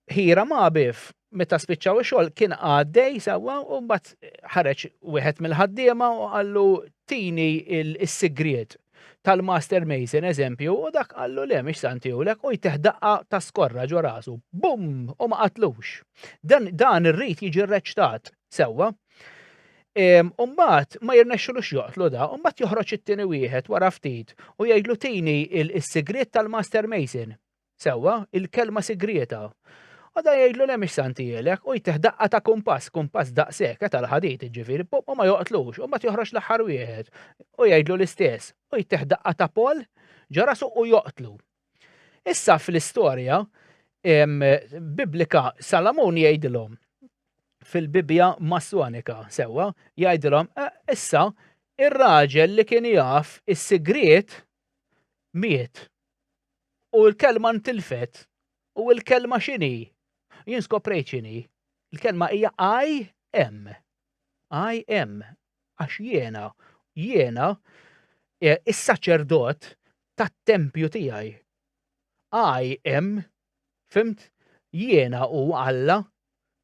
Hiram Abif meta spiċċaw ix-xogħol kien għaddej sewwa u mbagħad ħareġ wieħed mill-ħaddiema u qallu tini is-sigriet tal-Master Mason eżempju u dak qallu le mhix santihulek u jteħdaqqa ta' skorra ġo rasu. Bum! U ma qatlux. Dan ir-rit jiġi rreċtat sewwa. Mbagħad ma jirnexxulux joqtlu da, u mbagħad joħroġ it-tieni wieħed wara ftit u jgħidlu tini is-sigriet tal-Master Mason. Sewwa, il-kelma sigrieta. U da jgħidlu le mhix santihulek u jteħdaqqa ta' kumpass daqshekk tal-ħadid jiġifieri, u ma joqtlux, u mbagħad joħroġ l-aħħar wieħed u jgħidlu l-istess. U jteħdaqqa ta' pol ġarasu u joqtlu. Issa fl-istorja biblika Salamun jgħidilhom fil-Bibja Massonika sewwa jgħidilhom issa ir-raġel li kien jaf is-sigriet miet u l-kelma ntilfet u l-kelma x'inhi. Jien skoprejt x'inhi. Il-kelma hija I am. Għax jiena is-saċerdot tat-tempju tiegħi. I am, fimt, jiena u Alla,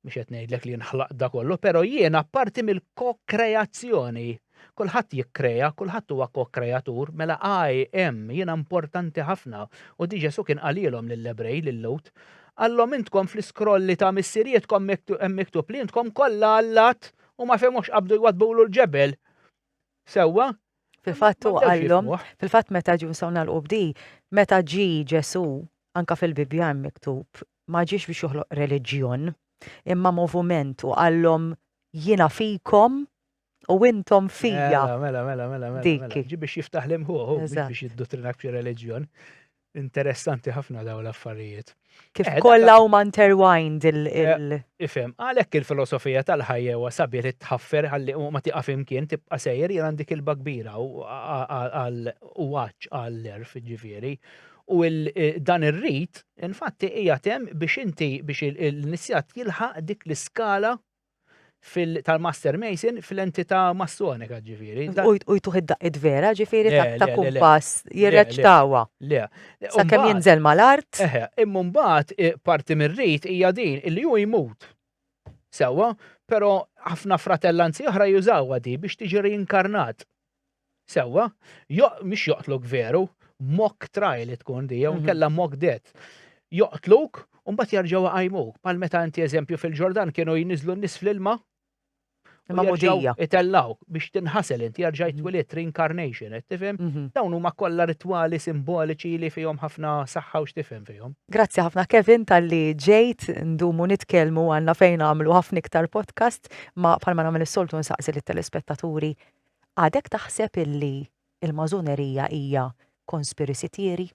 mhux qed ngħidlek li nħlaq da kollu, però jiena parti mill-kokreazzjoni. Kulħadd jikkreja, kulħadd huwa kokreatur, mela I am, jiena importanti ħafna. U di Ġesu kien qalilhom lill-Ebrej, lill-Lut, għallhom intkom fl-iskrolli ta' missirietkom hemm miktub li intkom kollha Allat u ma femux qabdu jwadbulu l-ġebel. Sewwa? Fil-fatt għallhom, fil-fatt meta ġew sawna l-qubdi, meta ġi Ġesu anka fil-Bibja hemm miktub, ma ġiex biex joħloq reliġjon, imma moviment u għallhom jiena fikom u intom fija. Mela. Ġi biex jiftaħ l-imħuħu, biex jiddotrinak fi reliġjon. Interessanti ħafna daw l-affarijiet. Kif kollha huma intertwined Ifhem, għalhekk il-filosofija tal-ħajja huwa sabiet tħaffer ħalli ma tiqaf imkien tibqa' sejjer jien għandik ilba kbira u waċċ għall-erf ġifieri. U dan ir-rit infatti hija temm biex inti biex il-nisjat jilħaq dik l-iskala tal-Master Mason fil-entità massonika ġifieri. U jtuħ id-daqqid vera ġifieri ta' kumpass jirreċtawa. Le. Sakemm jinżel mal-art. Imma mbagħad parti mir-rit hija din illi hu jmut. Sewwa, però ħafna fratellanzi oħra jużawha di biex tiġi reinkarnat. Sewwa, mhix joqtlok veru, mock trial tkun di, jew nkella mock death. Joqtluk u mbagħad jerġgħu għajmuk. Bħal meta inti eżempju fil-Ġordan kienu jniżlu n-nies fl-ilma Il-mamudija. Itellawk biex tinħasel inti jerġa' jitwilet reincarnation, qed tifhem? Dawn huma kollha ritwali simboliċi li fihom ħafna saħħa u x'tifhem fihom. Grazzi ħafna Kevin tal-li ġejt ndumu nitkellmu għandna fejn għamlu ħafna iktar podcast ma bħalma nagħmel is-soltu nsaqsi lit-telespettaturi għadek taħseb illi il-mażonerija hija conspiracy theory?